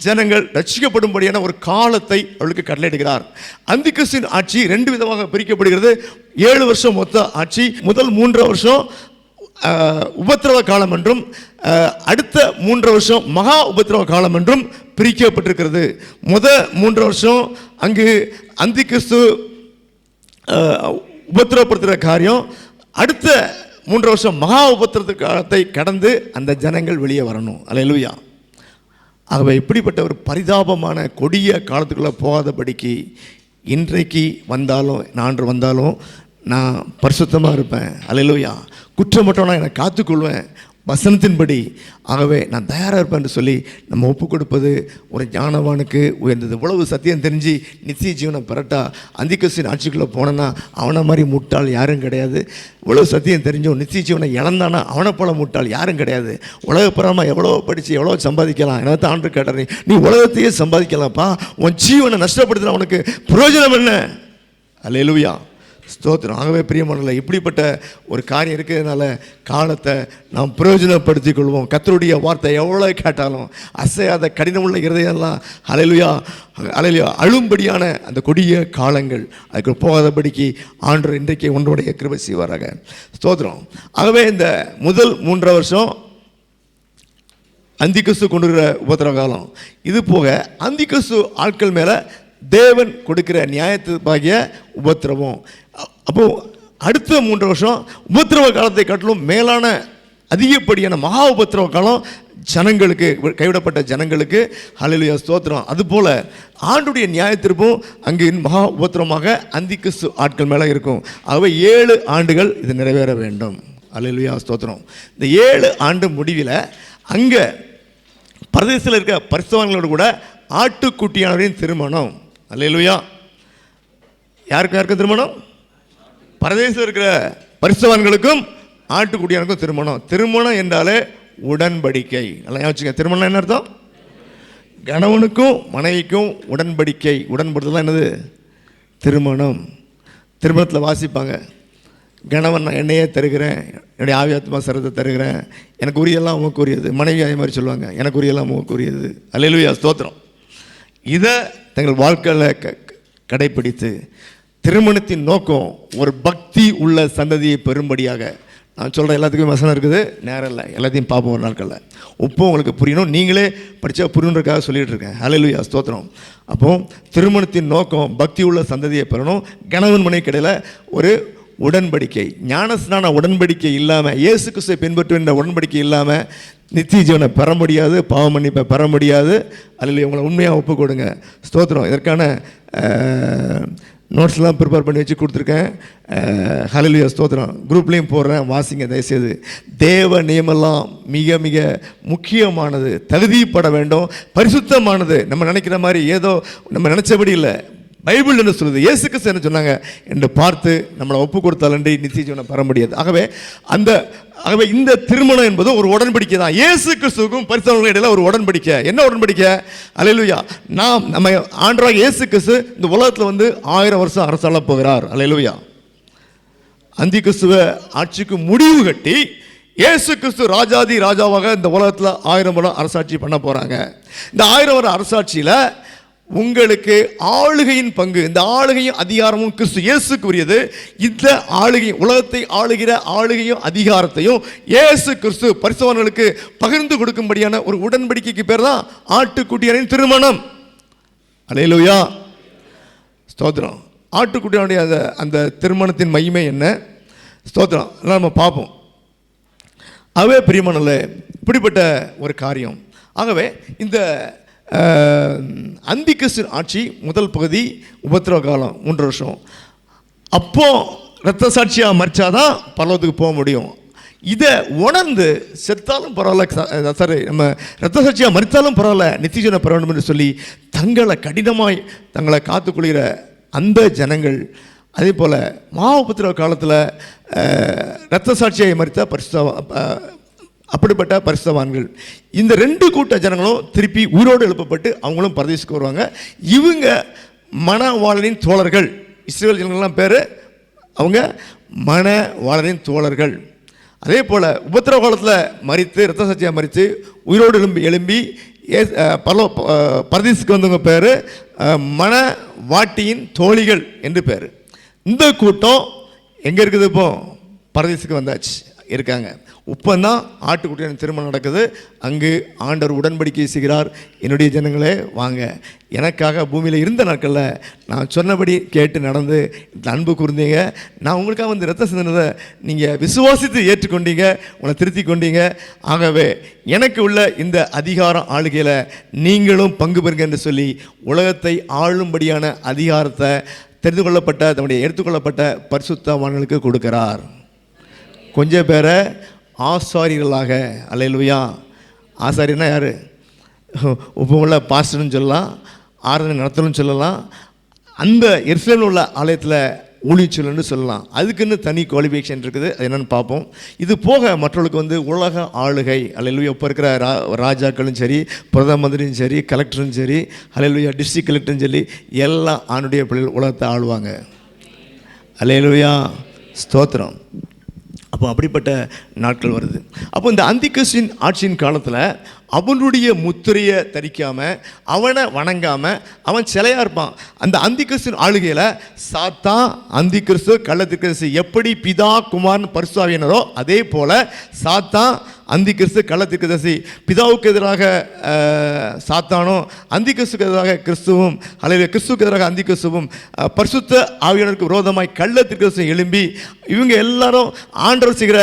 ஜனங்கள் ரட்சிக்கப்படும்படியான ஒரு காலத்தை அவளுக்கு கட்டளையிடுகிறார். அந்திகிறிஸ்துவின் ஆட்சி 2 விதமாக பிரிக்கப்படுகிறது. 7 வருஷம் மொத்த ஆட்சி. முதல் 3 வருஷம் உபத்திரவ காலம் என்றும், அடுத்த 3 வருஷம் மகா உபத்திரவ காலம் என்றும் பிரிக்கப்பட்டிருக்கிறது. 3 வருஷம் அங்கு அந்திகிறிஸ்து உபத்திரவப்படுத்துகிற காரியம், அடுத்த 3 வருஷம் மகா உபத்திரவ காலத்தை கடந்து அந்த ஜனங்கள் வெளியே வரணும். அல்லேலூயா. ஆகவே இப்படிப்பட்ட ஒரு பரிதாபமான கொடிய காலத்துக்குள்ளே போகாதபடிக்கு இன்றைக்கு வந்தாலும் நான்று வந்தாலும் நான் பரிசுத்தமாக இருப்பேன். அல்லேலூயா. குற்றமற்றவனா என்னை காத்துக்கொள்வேன் வசனத்தின்படி. ஆகவே நான் தயாராக இருப்பேன் என்று சொல்லி நம்ம ஒப்பு கொடுப்பது ஒரு ஞானவானுக்கு உயர்ந்தது. இவ்வளவு சத்தியம் தெரிஞ்சு நித்திய ஜீவனை பெறட்டா அந்திகிறிஸ்துவின் ஆட்சிக்குள்ளே போனேன்னா அவனை மாதிரி முட்டாள் யாரும் கிடையாது. இவ்வளவு சத்தியம் தெரிஞ்சோம் நித்திய ஜீவனை இழந்தானா அவனை போல முட்டாள் யாரும் கிடையாது. உலகப்புறமாக எவ்வளோ படித்து எவ்வளோ சம்பாதிக்கலாம். என்னத்தான் ஆண்டு கேட்டார், நீ உலகத்தையே சம்பாதிக்கலாம்ப்பா, உன் ஜீவனை நஷ்டப்படுத்தினா உனக்கு பிரயோஜனம் என்ன? அல்லேலூயா, ஸ்தோத்திரம். ஆகவே பிரியமானவர்களே, இப்படிப்பட்ட ஒரு காரியம் இருக்கிறதுனால காலத்தை நாம் பிரயோஜனப்படுத்திக் கொள்வோம். கர்த்தருடைய வார்த்தை எவ்வளோ கேட்டாலும் அசையாத கடினமுள்ள இருதயம்லாம் அல்லேலூயா அல்லேலூயா அழும்படியான அந்த கொடிய காலங்கள் அதுக்கு போகாதபடிக்கு ஆண்டவர் இன்றைக்கு ஒன்றுடைய கிருபை செய்வாராக. ஸ்தோத்திரம். ஆகவே இந்த முதல் 3 வருஷம் அந்திகிறிஸ்து கொண்டு வருகிற உபத்திரவ காலம். இது போக அந்திகிறிஸ்து ஆட்கள் மேலே தேவன் கொடுக்கிற நியாயத்துப்பாகிய உபத்திரவம். அப்போது அடுத்த 3 வருஷம் உபத்திரவ காலத்தை காட்டிலும் மேலான அதிகப்படியான மகா உபத்திரவ காலம் ஜனங்களுக்கு, கைவிடப்பட்ட ஜனங்களுக்கு. ஹல்லேலூயா, ஸ்தோத்திரம். அதுபோல் ஆண்டுடைய நியாயத்தீர்ப்பும் அங்கு மகா உபத்திரமாக அந்திகிறிஸ்து ஆட்கள் மேலே இருக்கும். ஆகவே 7 ஆண்டுகள் இது நிறைவேற வேண்டும். ஹல்லேலூயா, ஸ்தோத்திரம். இந்த 7 ஆண்டு முடிவில் அங்கே பரதேசத்தில் இருக்க பரிசுத்தவான்களோடு கூட ஆட்டுக்குட்டியானவரின் திருமணம். அல்லேலூயா. யாருக்கும் திருமணம்? பரதேசத்தில் இருக்கிற பரிசுத்தவான்களுக்கும் ஆட்டுக்குட்டியானுக்கும் திருமணம். திருமணம் என்றாலே உடன்படிக்கை. நல்லா யோசிச்சுங்க, திருமணம் என்ன அர்த்தம்? கணவனுக்கும் மனைவிக்கும் உடன்படுதல் என்னது? திருமணம். திருமணத்தில் வாசிப்பாங்க, கணவன் நான் என்னையே தருகிறேன், என்னுடைய ஆவியாத்மா சரத்தை தருகிறேன், எனக்கு உரியெல்லாம் உமக்கு உரியது. மனைவி அதே மாதிரி சொல்லுவாங்க, எனக்கு உரியெல்லாம் உமக்கு உரியது. அல்லேலூயா, ஸ்தோத்திரம். இதை தங்கள் வாழ்க்கையில் கடைப்பிடித்து திருமணத்தின் நோக்கம் ஒரு பக்தி உள்ள சந்ததியை பெறும்படியாக. நான் சொல்கிற எல்லாத்துக்கும் வசனம் இருக்குது, நேரம் இல்லை, எல்லாத்தையும் பார்ப்போம் ஒரு நாட்களில். உங்களுக்கு புரியணும், நீங்களே படித்தா புரியணுன்றக்காக சொல்லிகிட்டு இருக்கேன். அல்லேலூயா, ஸ்தோத்திரம். அப்போது திருமணத்தின் நோக்கம் பக்தி உள்ள சந்ததியை பெறணும். கணவன் மனைவிக்கு இடையில் ஒரு உடன்படிக்கை, ஞானஸ்நான உடன்படிக்கை இல்லாமல், இயேசு கிறிஸ்துவை பின்பற்றுகின்ற உடன்படிக்கை இல்லாமல் நித்திய ஜீவனை பெற முடியாது, பாவ மன்னிப்பை பெற முடியாது. அல்லேலூயா, உங்களை உண்மையாக ஒப்பு கொடுங்க. ஸ்தோத்திரம். இதற்கான நோட்ஸ்லாம் ப்ரிப்பேர் பண்ணி வச்சு கொடுத்துருக்கேன். ஹல்லேலூயா, ஸ்தோத்திரம். குரூப்லேயும் போடுறேன், வாசிங்க தயவுசெய்து. தேவ நியமெல்லாம் மிக மிக முக்கியமானது, தகுதிப்பட வேண்டும், பரிசுத்தமானது. நம்ம நினைக்கிற மாதிரி ஏதோ நம்ம நினச்சபடி இல்லை. பைபிள் என்ன சொல்லுது, இயேசு கிறிஸ்து என்ன சொன்னாங்க என்று பார்த்து நம்மளை ஒப்பு கொடுத்தாலன்றி நித்திய ஜீவனை பெற முடியாது. ஆகவே இந்த திருமணம் என்பது ஒரு உடன்படிக்கை தான். இயேசு கிறிஸ்துவுக்கும் பரிசுத்தவான்களுக்கும் இடையில ஒரு உடன்படிக்கை. என்ன உடன்படிக்கை? அல்லேலூயா. நம்ம ஆண்டவராகிய இயேசு கிறிஸ்து இந்த உலகத்தில் 1000 வருஷம் அரசாள போகிறார். அல்லேலூயா. அந்தி கிறிஸ்துவ ஆட்சிக்கு முடிவு கட்டி இயேசு கிறிஸ்து ராஜாதி ராஜாவாக இந்த உலகத்தில் 1000 வருடம் அரசாட்சி பண்ண போகிறாங்க. இந்த 1000 வருட அரசாட்சியில் உங்களுக்கு ஆளுகையின் பங்கு, இந்த ஆளுகையும் அதிகாரமும் கிறிஸ்து இயேசுக்கு உரியது. இந்த ஆளுகை, உலகத்தை ஆளுகிற ஆளுகையும் அதிகாரத்தையும் இயேசு கிறிஸ்து பரிசுத்தவான்களுக்கு பகிர்ந்து கொடுக்கும்படியான ஒரு உடன்படிக்கைக்கு பேர் தான் ஆட்டுக்குட்டியாரின் திருமணம். அல்லேலூயா, ஸ்தோத்திரம். ஆட்டுக்குட்டியாருடைய அந்த திருமணத்தின் மகிமை என்ன? ஸ்தோத்திரம். எல்லாம் நம்ம பார்ப்போம். ஆகவே பிரியமானவர்களே, இப்படிப்பட்ட ஒரு காரியம். ஆகவே இந்த அந்தி கிறிஸ்து ஆட்சி முதல் பகுதி உபத்திரவ காலம் 3 வருஷம். அப்போ இரத்த சாட்சியாக மறிச்சாதான் பரலோகத்துக்கு போக முடியும். இதை உணர்ந்து செத்தாலும் பரவாயில்ல, சாரி, நம்ம இரத்த சாட்சியாக மறித்தாலும் பரவாயில்ல, நித்திய ஜீவனை பெற வேண்டும் என்று சொல்லி தங்களை காத்துக்கொள்கிற அந்த ஜனங்கள். அதே போல் உபத்திரவ காலத்தில் இரத்த சாட்சியாக மறித்த அப்படிப்பட்ட பரிசுத்தவான்கள். இந்த 2 கூட்ட ஜனங்களும் திருப்பி உயிரோடு எழுப்பப்பட்டு அவங்களும் பரதேசுக்கு வருவாங்க. இவங்க மணவாளனின் தோழர்கள். இஸ்ரவேல் ஜனங்கள்லாம் பேர் அவங்க மணவாளனின் தோழர்கள். அதே போல் உபத்திரவ காலத்தில் மறித்து இரத்த சாட்சியாக மறித்து உயிரோடு எழும்பி பரதேசுக்கு வந்தவங்க பேர் மணவாட்டியின் தோழிகள் என்று பேர். இந்த கூட்டம் எங்கே இருக்குது? இப்போ பரதேசுக்கு வந்தாச்சு இருக்காங்க. உப்பந்தான் ஆட்டுக்குட்டியான திருமணம் நடக்குது. அங்கு ஆண்டவர் உடன்படிக்கை செய்கிறார். என்னுடைய ஜனங்களே வாங்க, எனக்காக பூமியில் இருந்த நாட்களில் நான் சொன்னபடி கேட்டு நடந்து அன்பு கூர்ந்தீங்க. நான் உங்களுக்காக ரத்த சிந்தனதை நீங்கள் விசுவாசித்து ஏற்றுக்கொண்டீங்க, உங்களை திருத்தி கொண்டீங்க. ஆகவே எனக்கு உள்ள இந்த அதிகாரம் ஆளுகையில் நீங்களும் பங்கு பெறுங்க என்று சொல்லி உலகத்தை ஆளும்படியான அதிகாரத்தை தெரிந்து கொள்ளப்பட்ட தன்னுடைய எடுத்துக்கொள்ளப்பட்ட பரிசுத்தவான்களுக்கு கொடுக்கிறார். கொஞ்சம் பேரை ஆசாரியர்களாக. அல்லேலூயா. ஆசாரியனா யார்? உள்ள பாஸ்டர்னு சொல்லலாம், ஆராதனை நடத்தணும்னு சொல்லலாம், அந்த எருசலேமில் உள்ள ஆலயத்தில் ஊழியச்சொல்லுன்னு சொல்லலாம். அதுக்குன்னு தனி குவாலிஃபிகேஷன் இருக்குது. அது என்னென்னு பார்ப்போம். இது போக மற்றவர்களுக்கு உலக ஆளுகை. அல்லேலூயா. இப்போ இருக்கிற ராஜாக்களும் சரி, பிரதம மந்திரியும் சரி, கலெக்டரும் சரி, அல்லேலூயா, டிஸ்ட்ரிக்ட் கலெக்டரும் சரி, எல்லாம் ஆணுடைய பிள்ளைகள் உலகத்தை ஆளுவாங்க. அல்லேலூயா, ஸ்தோத்திரம். அப்போ அப்படிப்பட்ட நாட்கள் வருது. அப்போ இந்த அந்தி கிறிஸ்துவின் ஆட்சியின் காலத்தில் அவனுடைய முத்திரையை தரிக்காமல், அவனை வணங்காமல், அவன் சிலையாக இருப்பான். அந்த அந்தி கிறிஸ்துவின் ஆளுகையில் சாத்தான், அந்தி கிறிஸ்து, கள்ளத்திற்கு எப்படி பிதா குமாரன் பரிசுத்தாவியினரோ அதே போல் சாத்தான், அந்தி கிறிஸ்து, கள்ளத்திற்கு பிதாவுக்கு எதிராக சாத்தானும், அந்தி கிறிஸ்துக்கு எதிராக கிறிஸ்துவும், அல்லது கிறிஸ்துவுக்கு எதிராக அந்தி கிறிஸ்துவும், பரிசுத்த ஆவியானவருக்கு விரோதமாய் கள்ளத்திற்கு எழும்பி இவங்க எல்லாரும் ஆண்டவர் செய்கிற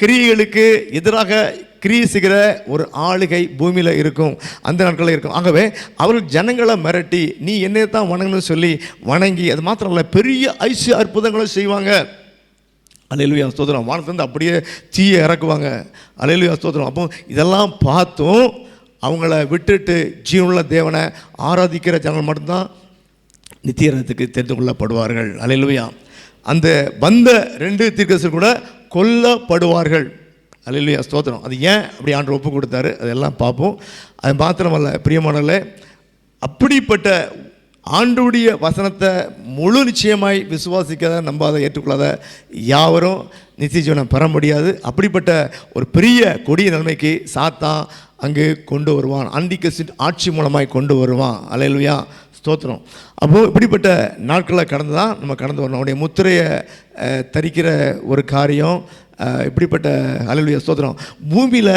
கிரியைகளுக்கு எதிராக கிரியை செய்கிற ஒரு ஆளுகை பூமியில் இருக்கும், அந்த நாட்களில் இருக்கும். ஆகவே அவர்கள் ஜனங்களை மிரட்டி நீ என்னை தான் வணங்கணும்னு சொல்லி வணங்கி, அது மாத்திரம் இல்லை, பெரிய ஐசிய அற்புதங்களும் செய்வாங்க. அல்லேலூயா, ஸ்தோத்திரம். வானத்திலிருந்து அப்படியே தீயை இறக்குவாங்க. அல்லேலூயா, ஸ்தோத்திரம். அப்போ இதெல்லாம் பார்த்தும் அவங்கள விட்டுட்டு ஜீவனுள்ள தேவனை ஆராதிக்கிற ஜனங்கள் மட்டும்தான் நித்தியத்துக்கு தெரிந்து கொள்ளப்படுவார்கள். அல்லேலூயா. அந்த வந்த 2 தீர்க்கதரிசிகள் கூட கொல்லப்படுவார்கள். அல்லேலூயா, ஸ்தோத்திரம். அது ஏன் அப்படி ஆண்டவர் ஒப்பு கொடுத்தாரு அதெல்லாம் பார்ப்போம். அது மாத்திரமல்ல பிரியமானவர்களே, அப்படிப்பட்ட ஆண்டவருடைய வசனத்தை முழு நிச்சயமாய் விசுவாசிக்காத, நம்பாத, ஏற்றுக்கொள்ளாத யாவரும் நித்திய ஜீவனை பெற முடியாது. அப்படிப்பட்ட ஒரு பெரிய கொடிய நிலைமைக்கு சாத்தான் அங்கு கொண்டு வருவான். ஆன்டிகிறிஸ்ட் ஆட்சி மூலமாய் கொண்டு வருவான். அல்லேலூயா, ஸ்தோத்திரம். அப்போது இப்படிப்பட்ட நாட்களை கடந்து தான் நம்ம கடந்து வரணும். அவனுடைய முத்திரையை தரிக்கிற ஒரு காரியம் இப்படிப்பட்ட, அல்லேலூயா, ஸ்தோத்திரம், பூமியில்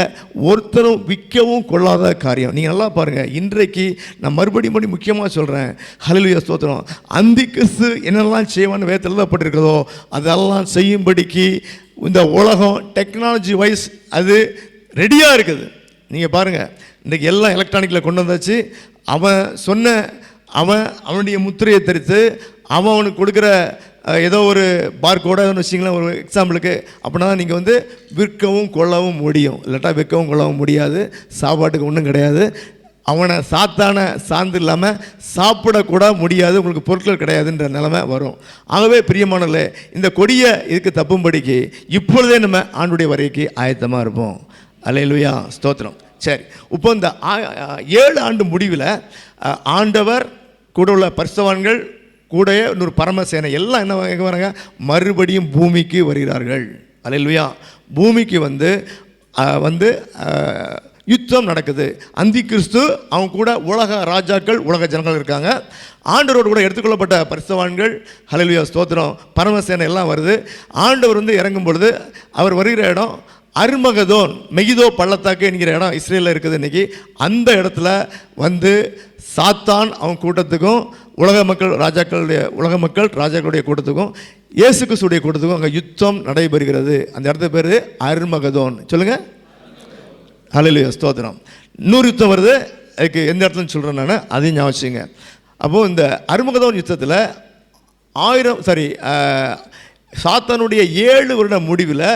ஒருத்தரும் விற்கவும் கொள்ளாத காரியம். நீங்கள் நல்லா பாருங்கள். இன்றைக்கு நான் மறுபடியும் முக்கியமாக சொல்கிறேன், அல்லேலூயா, ஸ்தோத்திரம், அந்திகிறிஸ்து என்னெல்லாம் செய்வான்னு வேதத்தில் எழுதப்பட்டிருக்கிறதோ அதெல்லாம் செய்யும்படிக்கு இந்த உலகம் டெக்னாலஜி வைஸ் அது ரெடியாக இருக்குது. நீங்கள் பாருங்கள், இன்றைக்கி எல்லாம் எலக்ட்ரானிக்கில் கொண்டு வந்தாச்சு. அவனுடைய முத்திரையை தரித்து அவனுக்கு கொடுக்குற ஏதோ ஒரு பார்கோட வச்சிங்களேன், ஒரு எக்ஸாம்பிளுக்கு. அப்படின்னா நீங்கள் விற்கவும் கொள்ளவும் முடியும், இல்லாட்டா விற்கவும் கொள்ளவும் முடியாது. சாப்பாட்டுக்கு ஒன்றும் கிடையாது. அவனை சார்ந்து இல்லாமல் சாப்பிடக்கூட முடியாது, உங்களுக்கு பொருட்கள் கிடையாதுன்ற நிலைமை வரும். ஆகவே பிரியமானவர்களே, இந்த கொடியை இதுக்கு தப்பும்படிக்கு இப்பொழுதே நம்ம ஆண்டுடைய வரைக்கு ஆயத்தமாக இருப்போம். அல்லேலூயா, ஸ்தோத்திரம். சரி, இப்போ இந்த 7 ஆண்டு முடிவில் ஆண்டவர் கூட உள்ள பரிசுத்தவான்கள் கூட இன்னொரு பரமசேனை எல்லாம் என்ன வராங்க, மறுபடியும் பூமிக்கு வருகிறார்கள். அல்லேலூயா, பூமிக்கு வந்து யுத்தம் நடக்குது. அந்திகிறிஸ்து அவங்க கூட உலக ராஜாக்கள், உலக ஜனங்கள் இருக்காங்க. ஆண்டவரோடு கூட எடுத்துக்கொள்ளப்பட்ட பரிசுத்தவான்கள், அல்லேலூயா, ஸ்தோத்திரம், பரமசேனை எல்லாம் வருது. ஆண்டவர் இறங்கும் பொழுது அவர் வருகிற இடம் அர்மகதோன், மெகிதோ பள்ளத்தாக்கு என்கிற இடம் இஸ்ரேலில் இருக்குது. இன்றைக்கி அந்த இடத்துல சாத்தான் அவன் கூட்டத்துக்கும் உலக மக்கள் ராஜாக்களுடைய கூட்டத்துக்கும் இயேசு கிறிஸ்துடைய கூட்டத்துக்கும் அங்கே யுத்தம் நடைபெறுகிறது. அந்த இடத்து பேர் அர்மகதோன். சொல்லுங்கள், அல்லேலூயா, ஸ்தோத்திரம். இன்னொரு யுத்தம் வருது, அதுக்கு எந்த இடத்துலன்னு சொல்கிறேன் நான், அதையும் ஞாபகம் வச்சுங்க. அப்போது இந்த அர்மகதோன் யுத்தத்தில் சாத்தானுடைய 7 வருட முடிவில்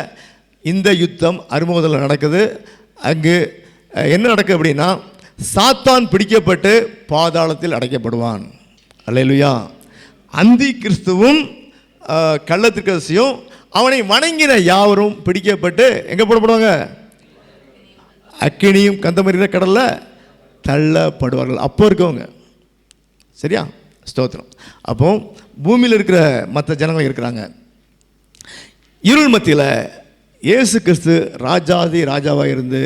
இந்த யுத்தம் அர்மகதோனில் நடக்குது. அங்கு என்ன நடக்குது அப்படின்னா, சாத்தான் பிடிக்கப்பட்டு பாதாளத்தில் அடைக்கப்படுவான். அல்லேலூயா, அந்தி கிறிஸ்துவும் கள்ளத்திற்கரசியும் அவனை வணங்கின யாவரும் பிடிக்கப்பட்டு எங்கே போடப்படுவாங்க, அக்கினியும் கந்தமரிகிற கடலில் தள்ளப்படுவார்கள். அப்போ இருக்கவங்க, சரியா, ஸ்தோத்திரம். அப்போ பூமியில் இருக்கிற மற்ற ஜனங்கள் இருக்கிறாங்க. இருள் மத்தியில் இயேசு கிறிஸ்து ராஜாவாக இருந்து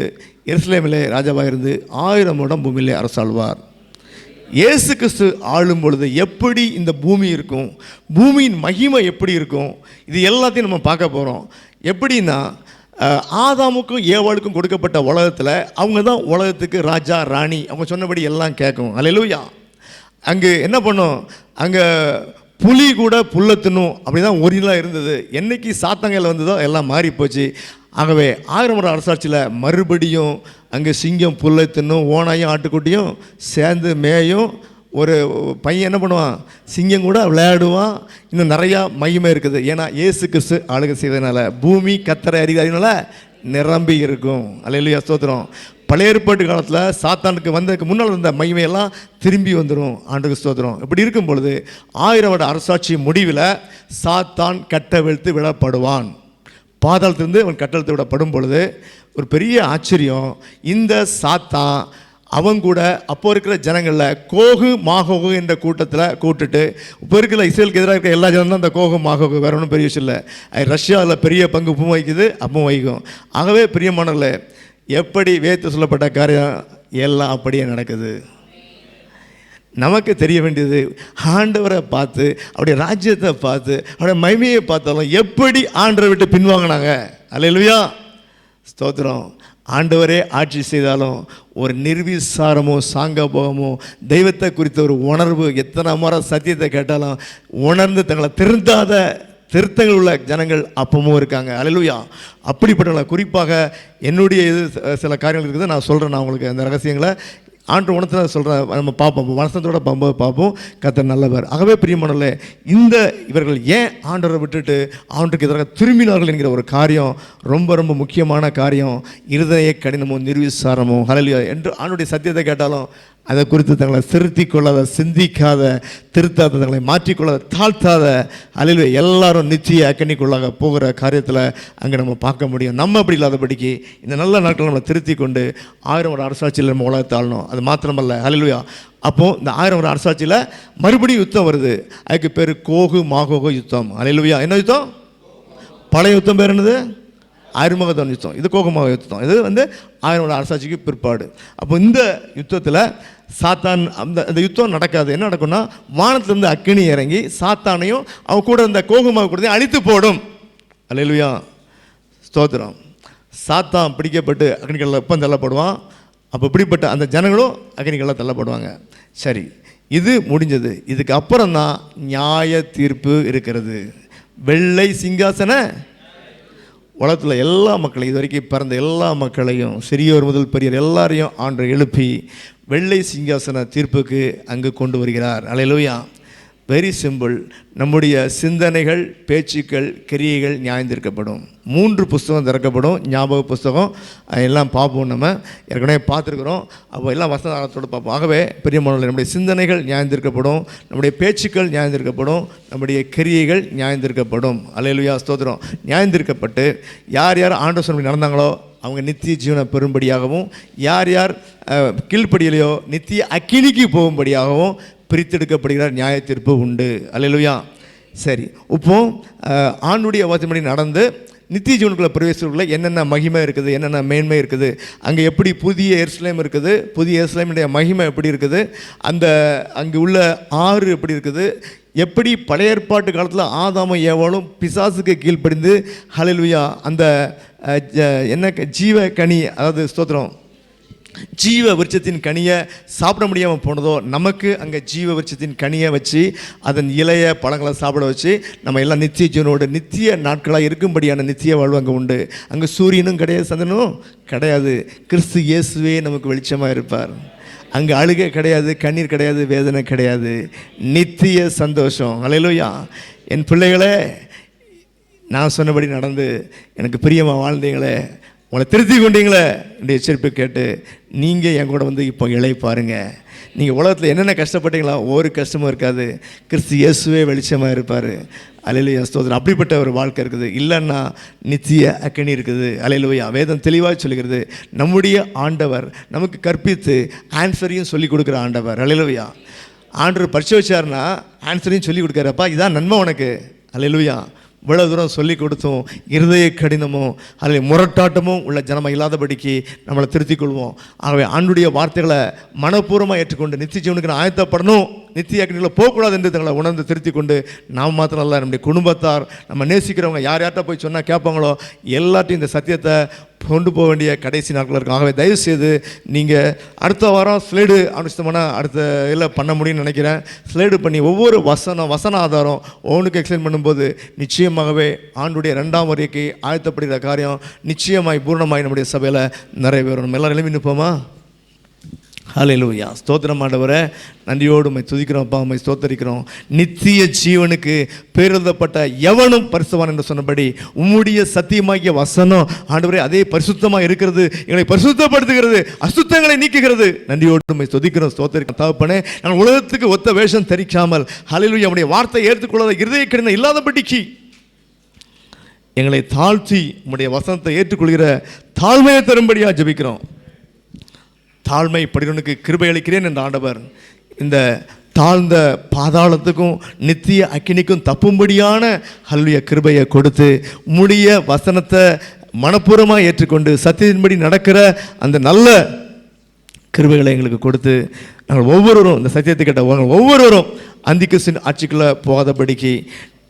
எருசலேமிலே ராஜாவாக இருந்து 1000 வருடம் பூமியிலே அரசாழ்வார். இயேசு கிறிஸ்து ஆளும் பொழுது எப்படி இந்த பூமி இருக்கும், பூமியின் மகிமை எப்படி இருக்கும், இது எல்லாத்தையும் நம்ம பார்க்க போகிறோம். எப்படின்னா, ஆதாமுக்கும் ஏவாளுக்கும் கொடுக்கப்பட்ட உலகத்தில் அவங்க தான் உலகத்துக்கு ராஜா ராணி. அவங்க சொன்னபடி எல்லாம் கேட்கும். அல்லேலூயா. அங்கே என்ன பண்ணும், அங்கே புலி கூட புல்லை தின்னும், அப்படி தான் ஒரிஜினலாக இருந்தது. என்றைக்கு சாத்தங்கையில் வந்ததோ எல்லாம் மாறி போச்சு. ஆகவே 1000 வருட அரசாட்சியில் மறுபடியும் அங்கே சிங்கம் புல்லை தின்னும், ஓனாயும் ஆட்டுக்குட்டியும் சேர்ந்து மேயும். ஒரு பையன் என்ன பண்ணுவான், சிங்கம் கூட விளையாடுவான். இன்னும் நிறையா மகிமை இருக்குது. ஏன்னா இயேசு கிறிஸ்து ஆளுகை செய்ததுனால பூமி கத்தரை அறிகிறதுனால நிரம்பி இருக்கும். அல்லேலூயா, ஸ்தோத்திரம். பழைய ஏற்பாட்டு காலத்தில் சாத்தானுக்கு வந்ததுக்கு முன்னால் இருந்த மகிமையெல்லாம் திரும்பி வந்துடும். ஆண்டுக்கு ஸ்தோத்திரம். இப்படி இருக்கும் பொழுது 1000 வருட அரசாட்சி முடிவில் சாத்தான் கட்டவிழ்த்து விடப்படுவான். பாதாளத்திலிருந்து அவன் கட்டவிழ்த்து விடப்படும் பொழுது ஒரு பெரிய ஆச்சரியம். இந்த சாத்தான் அவன் கூட அப்போ இருக்கிற ஜனங்களில் கோகு மாகோகு என்ற கூட்டத்தில் கூட்டுட்டு, இப்போ இருக்கிற இஸ்ரேலுக்கு எதிராக இருக்கிற எல்லா ஜனம் தான் அந்த கோகு மாகோகு, வேறு ஒன்றும் பெரிய விஷயம் இல்லை. ரஷ்யாவில் பெரிய பங்கு இப்பவும் வகிக்குது, அப்பவும் வகிக்கும். ஆகவே பிரியமானவர்களே, எப்படி வேத்து சொல்லப்பட்ட காரியம் எல்லாம் அப்படியே நடக்குது. நமக்கு தெரிய வேண்டியது, ஆண்டவரை பார்த்து அவருடைய ராஜ்யத்தை பார்த்து அவருடைய மகிமையை பார்த்தாலும் எப்படி ஆண்டவரை விட்டு பின்வாங்கினாங்க. அல்லேலூயா, ஸ்தோத்திரம். ஆண்டவரே ஆட்சி செய்தாலும் ஒரு நிர்விசாரமோ சாங்கபோகமோ தெய்வத்தை குறித்த ஒரு உணர்வு, எத்தனை முறை சத்தியத்தை கேட்டாலும் உணர்ந்து தங்களை திருத்தங்கள் உள்ள ஜனங்கள் அப்பவும் இருக்காங்க. அல்லேலூயா. அப்படிப்பட்ட குறிப்பாக என்னுடைய சில காரியங்கள் இருக்குது, நான் சொல்கிறேன். நான் உங்களுக்கு அந்த ரகசியங்களை ஆண்டு உணர்த்த சொல்கிறேன். நம்ம பார்ப்போம், வசனத்தோடு பார்ப்போம். கர்த்தர் நல்லவர். ஆகவே பிரியமானவர்களே, இவர்கள் ஏன் ஆண்டவரை விட்டுட்டு ஆண்டுக்கு எதிராக திரும்பினார்கள் என்கிற ஒரு காரியம் ரொம்ப ரொம்ப முக்கியமான காரியம். இருதய கடினமோ நிர்விசாரமோ, ஹல்லேலூயா, என்று ஆண்டுடைய சத்தியத்தை கேட்டாலும் அதை குறித்து தங்களை திருத்தி கொள்ளாத, சிந்திக்காத, திருத்தாத, தங்களை மாற்றிக்கொள்ளாத, தாழ்த்தாத அழிவு எல்லாரும் நித்திய அக்கனிக்குள்ளாக போகிற காரியத்தில் அங்கே நம்ம பார்க்க முடியும். நம்ம அப்படி இல்லாதபடிக்கு இந்த நல்ல நாட்கள் நம்மளை திருத்தி கொண்டு 1000 வருட அரசாட்சியில் நம்ம உலகத்தை ஆளணும். அது மாத்திரமல்ல, ஹல்லேலூயா. அப்போது இந்த 1000 வருட அரசாட்சியில் மறுபடியும் யுத்தம் வருது. அதுக்கு பேர் கோகு மாகோக யுத்தம். ஹல்லேலூயா. என்ன யுத்தம்? பழைய யுத்தம் பேர் என்னது? ஆறுமுகதன் யுத்தம். இது கோகமாக யுத்தம். இது 1000 வருட அரசாட்சிக்கு பிற்பாடு. அப்போ இந்த யுத்தத்தில் சாத்தான் அந்த யுத்தம் நடக்காது. என்ன நடக்கும்னா, வானத்திலிருந்து அக்கினி இறங்கி சாத்தானையும் அவன் கூட இந்த கோகுமாக கூட அழித்து போடும். அல்லேலூயா, ஸ்தோத்திரம். சாத்தான் பிடிக்கப்பட்டு அக்னிகளில் எப்போ தள்ளப்படுவான்? அப்போ இப்படிப்பட்ட அந்த ஜனங்களும் அக்னிகளில் தள்ளப்படுவாங்க. சரி, இது முடிஞ்சது. இதுக்கு அப்புறம் தான் நியாய தீர்ப்பு இருக்கிறது. வெள்ளை சிங்காசன உலகத்தில் எல்லா மக்களையும், இது வரைக்கும் பிறந்த எல்லா மக்களையும், சிறியோர் முதல் பெரியவர் எல்லாரையும் ஆண்டவர் எழுப்பி வெள்ளை சிங்காசன தீர்ப்புக்கு அங்கு கொண்டு வருகிறார். அல்லேலூயா. Very simple. நம்முடைய சிந்தனைகள், பேச்சுக்கள், கிரியைகள் நியாயந்திருக்கப்படும். 3 புஸ்தகம் திறக்கப்படும். ஞாபக புஸ்தகம் எல்லாம் பார்ப்போம். நம்ம ஏற்கனவே பார்த்துருக்குறோம். அப்போ எல்லாம் வசனத்தோடு பார்ப்போம். ஆகவே பிரியமானவர்களே, நம்முடைய சிந்தனைகள் நியாயந்திருக்கப்படும், நம்முடைய பேச்சுக்கள் நியாயந்திருக்கப்படும், நம்முடைய கிரியைகள் நியாயந்திருக்கப்படும். அல்லேலூயா, ஸ்தோத்திரம். நியாயந்திருக்கப்பட்டு யார் யார் ஆண்டவர் சொன்னபடி நடந்தாங்களோ அவங்க நித்திய ஜீவனை பெறும்படியாகவும், யார் யார் கீழ்ப்படியிலையோ நித்திய அக்கினிக்கு போகும்படியாகவும் பிரித்தெடுக்கப்படுகிறார். நியாய தீர்ப்பு உண்டு. அல்லேலூயா. சரி, இப்போ ஆண்டுடைய வார்த்தைப்படி நடந்து நித்திய ஜீவனுக்குள்ள பிரவேசிக்குள்ள என்னென்ன மகிமை இருக்குது, என்னென்ன மேன்மை இருக்குது, அங்கே எப்படி புதிய எருசலேம் இருக்குது, புதிய எருசலேமுடைய மகிமை எப்படி இருக்குது, அந்த அங்கே உள்ள ஆறு எப்படி இருக்குது, எப்படி பழைய ஏற்பாட்டு காலத்தில் ஆதாமும் ஏவாளும் பிசாசுக்கு கீழ்ப்படிந்து ஹல்லேலூயா அந்த என்ன ஜீவ கனி, அதாவது ஸ்தோத்திரம், ஜீவ விருட்சத்தின் கனியை சாப்பிட முடியாமல் போனதோ, நமக்கு அங்கே ஜீவ விருட்சத்தின் கனியை வச்சு அதன் இலைய பழங்களை சாப்பிட வச்சு நம்ம எல்லாம் நித்திய ஜீவனோடு நித்திய நாட்களாக இருக்கும்படியான நித்திய வாழ்வு அங்கே உண்டு. அங்கே சூரியனும் கிடையாது, சந்திரனும் கிடையாது. கிறிஸ்து இயேசுவே நமக்கு வெளிச்சமாக இருப்பார். அங்கே அழுகை கிடையாது, கண்ணீர் கிடையாது, வேதனை கிடையாது. நித்திய சந்தோஷம். அல்லேலூயா. என் பிள்ளைகளே, நான் சொன்னபடி நடந்து எனக்கு பிரியமாக வாழ்ந்தீங்களே, உங்களை திருத்தி கொண்டீங்களே, என்னுடைய எச்சரிப்பை கேட்டு நீங்கள் என் கூட இப்போ இளைப்பாருங்க. நீங்கள் உலகத்தில் என்னென்ன கஷ்டப்பட்டீங்களா, ஒரு கஷ்டமும் இருக்காது. கிறிஸ்து இயேசுவே வெளிச்சமாக இருப்பார். அல்லேலூயா, ஸ்தோத்திரம். அப்படிப்பட்ட ஒரு வாழ்க்கை இருக்குது. இல்லைன்னா நித்திய அக்கினி இருக்குது. அல்லேலூயா. வேதம் தெளிவாக சொல்லுகிறது, நம்முடைய ஆண்டவர் நமக்கு கற்பித்து ஆன்சரையும் சொல்லிக் கொடுக்குற ஆண்டவர். அல்லேலூயா. ஆண்டவர் பரிசு வச்சார்னா ஆன்சரையும் சொல்லிக் கொடுக்குறப்பா, இதான் நன்மை உனக்கு. அல்லேலூயா. இவ்வளோ தூரம் சொல்லி கொடுத்தோம், இருதய கடினமும் அதில் முரட்டாட்டமும் உள்ள ஜனமாக இல்லாதபடிக்கு நம்மளை திருத்திக் கொள்வோம். ஆகவே ஆண்டுடைய வார்த்தைகளை மனப்பூர்வமாக ஏற்றுக்கொண்டு நித்திய ஜீவனுக்கு ஆயத்தப்படணும், நித்திய அக்னியில் போகக்கூடாது என்று தங்களை உணர்ந்து திருத்தி கொண்டு நாம் மாத்திரம் இல்லை, நம்முடைய குடும்பத்தார், நம்ம நேசிக்கிறவங்க யார் யார்கிட்ட போய் சொன்னால் கேட்பாங்களோ எல்லாத்தையும் இந்த சத்தியத்தை கொண்டு போக வேண்டிய கடைசி நாட்கள் இருக்கும். ஆகவே தயவுசெய்து நீங்கள் அடுத்த வாரம் ஸ்லைடு அனுஷ்டமான அடுத்த இதில் பண்ண முடியும்னு நினைக்கிறேன். ஸ்லைடு பண்ணி ஒவ்வொரு வசன ஆதாரம் ஒவ்வொன்றுக்கு எக்ஸ்பிளைன் பண்ணும்போது நிச்சயமாகவே ஆண்டுடைய 2ஆம் வருகைக்கு ஆயத்தப்படுகிற காரியம் நிச்சயமாய் பூர்ணமாய் நம்முடைய சபையில் நிறைவேறும். நம்ம எல்லாம் எழுப்பி நிற்போமா? ஹல்லேலூயா. ஸ்தோத்திரம் ஆண்டவரே, நன்றியோடு உம்மை துதிக்கிறோம் அப்பா, உம்மை ஸ்தோத்தரிக்கிறோம். நித்திய ஜீவனுக்கு பேரெழுதப்பட்ட எவனும் பரிசுத்தவான் என்று சொன்னபடி உம்முடைய சத்தியமாகிய வசனம் ஆண்டவரே அதே பரிசுத்தமாக இருக்கிறது, எங்களை பரிசுத்தப்படுத்துகிறது, அசுத்தங்களை நீக்குகிறது. நன்றியோடு உம்மை துதிக்கிறோம், ஸ்தோத்தரிக்கிறோம். தகப்பனே, நாங்கள் உலகத்துக்கு ஒத்த வேஷம் தரிக்காமல் ஹல்லேலூயா உம்முடைய வார்த்தை ஏற்றுக்கொள்ளாத இருதய கடினம் இல்லாதபடிக்கு எங்களை தாழ்த்தி உம்முடைய வசனத்தை ஏற்றுக்கொள்கிற தாழ்மையை தரும்படியாக ஜெபிக்கிறோம். தாழ்மை படிவனுக்கு கிருபை அளிக்கிறேன் என்ற ஆண்டவர் இந்த தாழ்ந்த பாதாளத்துக்கும் நித்திய அக்கினிக்கும் தப்பும்படியான ஹல்லேலூயா கிருபையை கொடுத்து உம்முடைய வசனத்தை மனப்பூர்வமாக ஏற்றுக்கொண்டு சத்தியத்தின்படி நடக்கிற அந்த நல்ல கிருபைகளை எங்களுக்கு கொடுத்து நாங்கள் ஒவ்வொருவரும் இந்த சத்தியத்தை கேட்ட ஒவ்வொருவரும் அந்திகிறிஸ்துவின் ஆட்சிக்குள்ளே போகாதபடிக்கு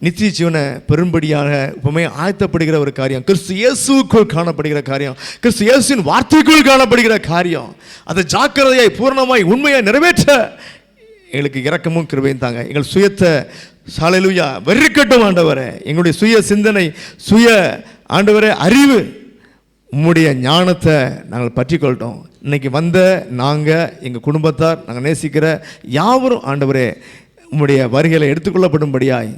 நித்திய ஜீவனை பெரும்படியாக உண்மை ஆயத்தப்படுகிற ஒரு காரியம், கிறிஸ்து இயேசுக்குள் காணப்படுகிற காரியம், கிறிஸ்து இயேசுவின் வார்த்தைக்குள் காணப்படுகிற காரியம், அதை ஜாக்கிரதையாய் பூர்ணமாய் உண்மையை நிறைவேற்ற எங்களுக்கு இரக்கமும் கிருபையும் தாங்க. எங்கள் சுயத்தை ஹல்லேலூயா வெறுக்கட்டும் ஆண்டவரே. எங்களுடைய சுய சிந்தனை, சுய ஆண்டவரே அறிவு, உம்முடைய ஞானத்தை நாங்கள் பற்றிக்கொள்ளட்டும். இன்னைக்கு வந்த நாங்கள், எங்கள் குடும்பத்தார், நாங்கள் நேசிக்கிற யாவரும் ஆண்டவரே உம்முடைய வருகையில் எடுத்துக்கொள்ளப்படும்படியாய்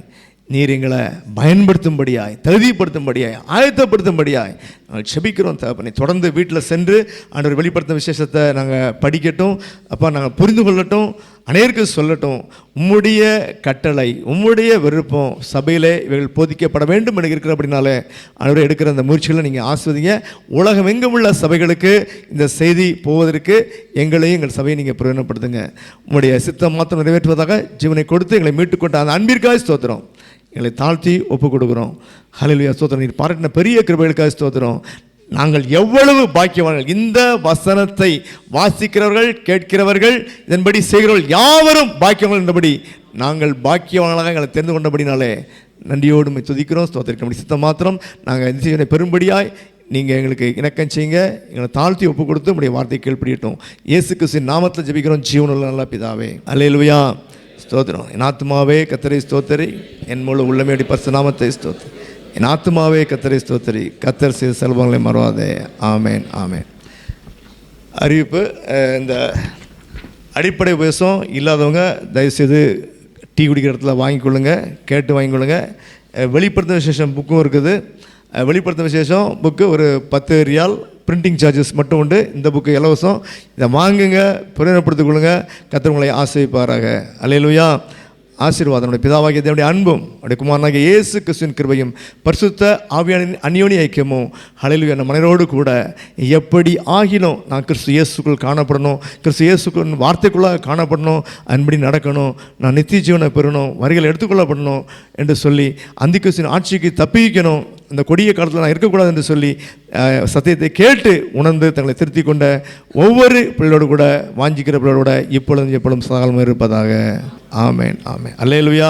நீர் எங்களை பயன்படுத்தும்படியாய், தகுதிப்படுத்தும்படியாய், ஆயத்தப்படுத்தும்படியாய் நாங்கள் செபிக்கிறோம் தகப்பனே. தொடர்ந்து வீட்டில் சென்று ஆண்டவர் வெளிப்படுத்தும் விசேஷத்தை நாங்கள் படிக்கட்டும் அப்பா, நாங்கள் புரிந்து கொள்ளட்டும், அநேருக்கு சொல்லட்டும். உம்முடைய கட்டளை, உம்முடைய விருப்பம் சபையிலே இவர்கள் போதிக்கப்பட வேண்டும் என்று இருக்கிற அப்படின்னாலே ஆண்டவரை எடுக்கிற அந்த முயற்சிகளை நீங்கள் ஆஸ்வதிங்க. உலகம் எங்கும் உள்ள சபைகளுக்கு இந்த செய்தி போவதற்கு எங்களையும் எங்கள் சபையை நீங்கள் பிரயோஜனப்படுத்துங்க. உம்முடைய சித்தம் மாத்திரம் நிறைவேற்றுவதாக ஜீவனை கொடுத்து எங்களை மீட்டுக்கொண்ட அந்த அன்பிற்காக ஸ்தோத்திரம். எங்களை தாழ்த்தி ஒப்பு கொடுக்குறோம். ஹல்லேலூயா, ஸ்தோத்திரம். நீர் பாராட்டின பெரிய கிருபைகளுக்காக ஸ்தோத்திரம். நாங்கள் எவ்வளவு பாக்கியவான்கள்! இந்த வசனத்தை வாசிக்கிறவர்கள், கேட்கிறவர்கள், இதன்படி செய்கிறவர்கள் யாவரும் பாக்கியவான்கள் என்றபடி நாங்கள் பாக்கியவான்களாக எங்களை தெரிந்து கொண்டபடினாலே நன்றியோடு துதிக்கிறோம், ஸ்தோத்திரிக்கிறோம். சித்தம் மாத்திரம் நாங்கள் இந்த செய்வனை பெரும்படியாய் நீங்கள் எங்களுக்கு இணக்கம் செய்யுங்க. எங்களை தாழ்த்தி ஒப்பு கொடுத்து உங்களுடைய வார்த்தையை கீழ்ப்படியட்டும். இயேசு கிறிஸ்துவின் நாமத்தில் ஜெபிக்கிறோம் ஜீவனுள்ள நல்ல பிதாவே. அல்லேலூயா, ஸ்தோத்திரம். என் ஆத்துமாவே கர்த்தரை ஸ்தோத்திரி, என் முழு உள்ளமையுடைய பரிசுத்த நாமத்தை ஸ்தோத்திரி. என் ஆத்துமாவே கர்த்தரை ஸ்தோத்திரி, கர்த்தர் செய்த செல்வங்களை மறவாதே. ஆமேன், ஆமேன். அறிவிப்பு: இந்த அடிப்படை உபதேசம் இல்லாதவங்க தயவுசெய்து டீ குடிக்கிற இடத்துல வாங்கிக்கொள்ளுங்க, கேட்டு வாங்கிக்கொள்ளுங்க. வெளிப்படுத்தும் விசேஷம் புக்கும் இருக்குது. வெளிப்படுத்தும் விசேஷம் புக்கு ஒரு 10 ரியால் பிரிண்டிங் சார்ஜஸ் மட்டும் உண்டு. இந்த புக்கு இலவசம். இதை வாங்குங்க, பிரயோஜனப்படுத்திக் கொள்ளுங்க. கர்த்தர் உங்களை ஆசீர்வதிப்பாராக. அல்லேலூயா. ஆசீர்வாதம். நம்முடைய பிதாவாகிய தேவனுடைய அன்பும் அவருடைய குமாரனாகிய இயேசு கிறிஸ்துவின் கிருபையும் பரிசுத்த ஆவியானவரின் அந்யோன்ய ஐக்கியமும் ஹல்லேலூயா நம் மனிதரோடு கூட எப்படி ஆகிலும் நான் கிறிஸ்து இயேசுக்குள் காணப்படணும், கிறிஸ்து இயேசுக்குள் வார்த்தைக்குள்ளாக காணப்படணும், அன்படி நடக்கணும், நான் நித்திய ஜீவனை பெறணும், வரிகள் எடுத்துக்கொள்ளப்படணும் என்று சொல்லி அந்தி கிறிஸ்துவின் ஆட்சிக்கு தப்பிக்கணும், அந்த கொடிய காலத்தில் நான் இருக்கக்கூடாது என்று சொல்லி சத்தியத்தை கேட்டு உணர்ந்து தங்களை திருத்தி கொண்ட ஒவ்வொரு பிள்ளையோடு கூட, வாஞ்சிக்கிற பிள்ளையோடு கூட இப்பொழுதும் எப்பொழுதும் சகாலமாக இருப்பதாக. ஆமேன், ஆமேன். அல்லேலூயா.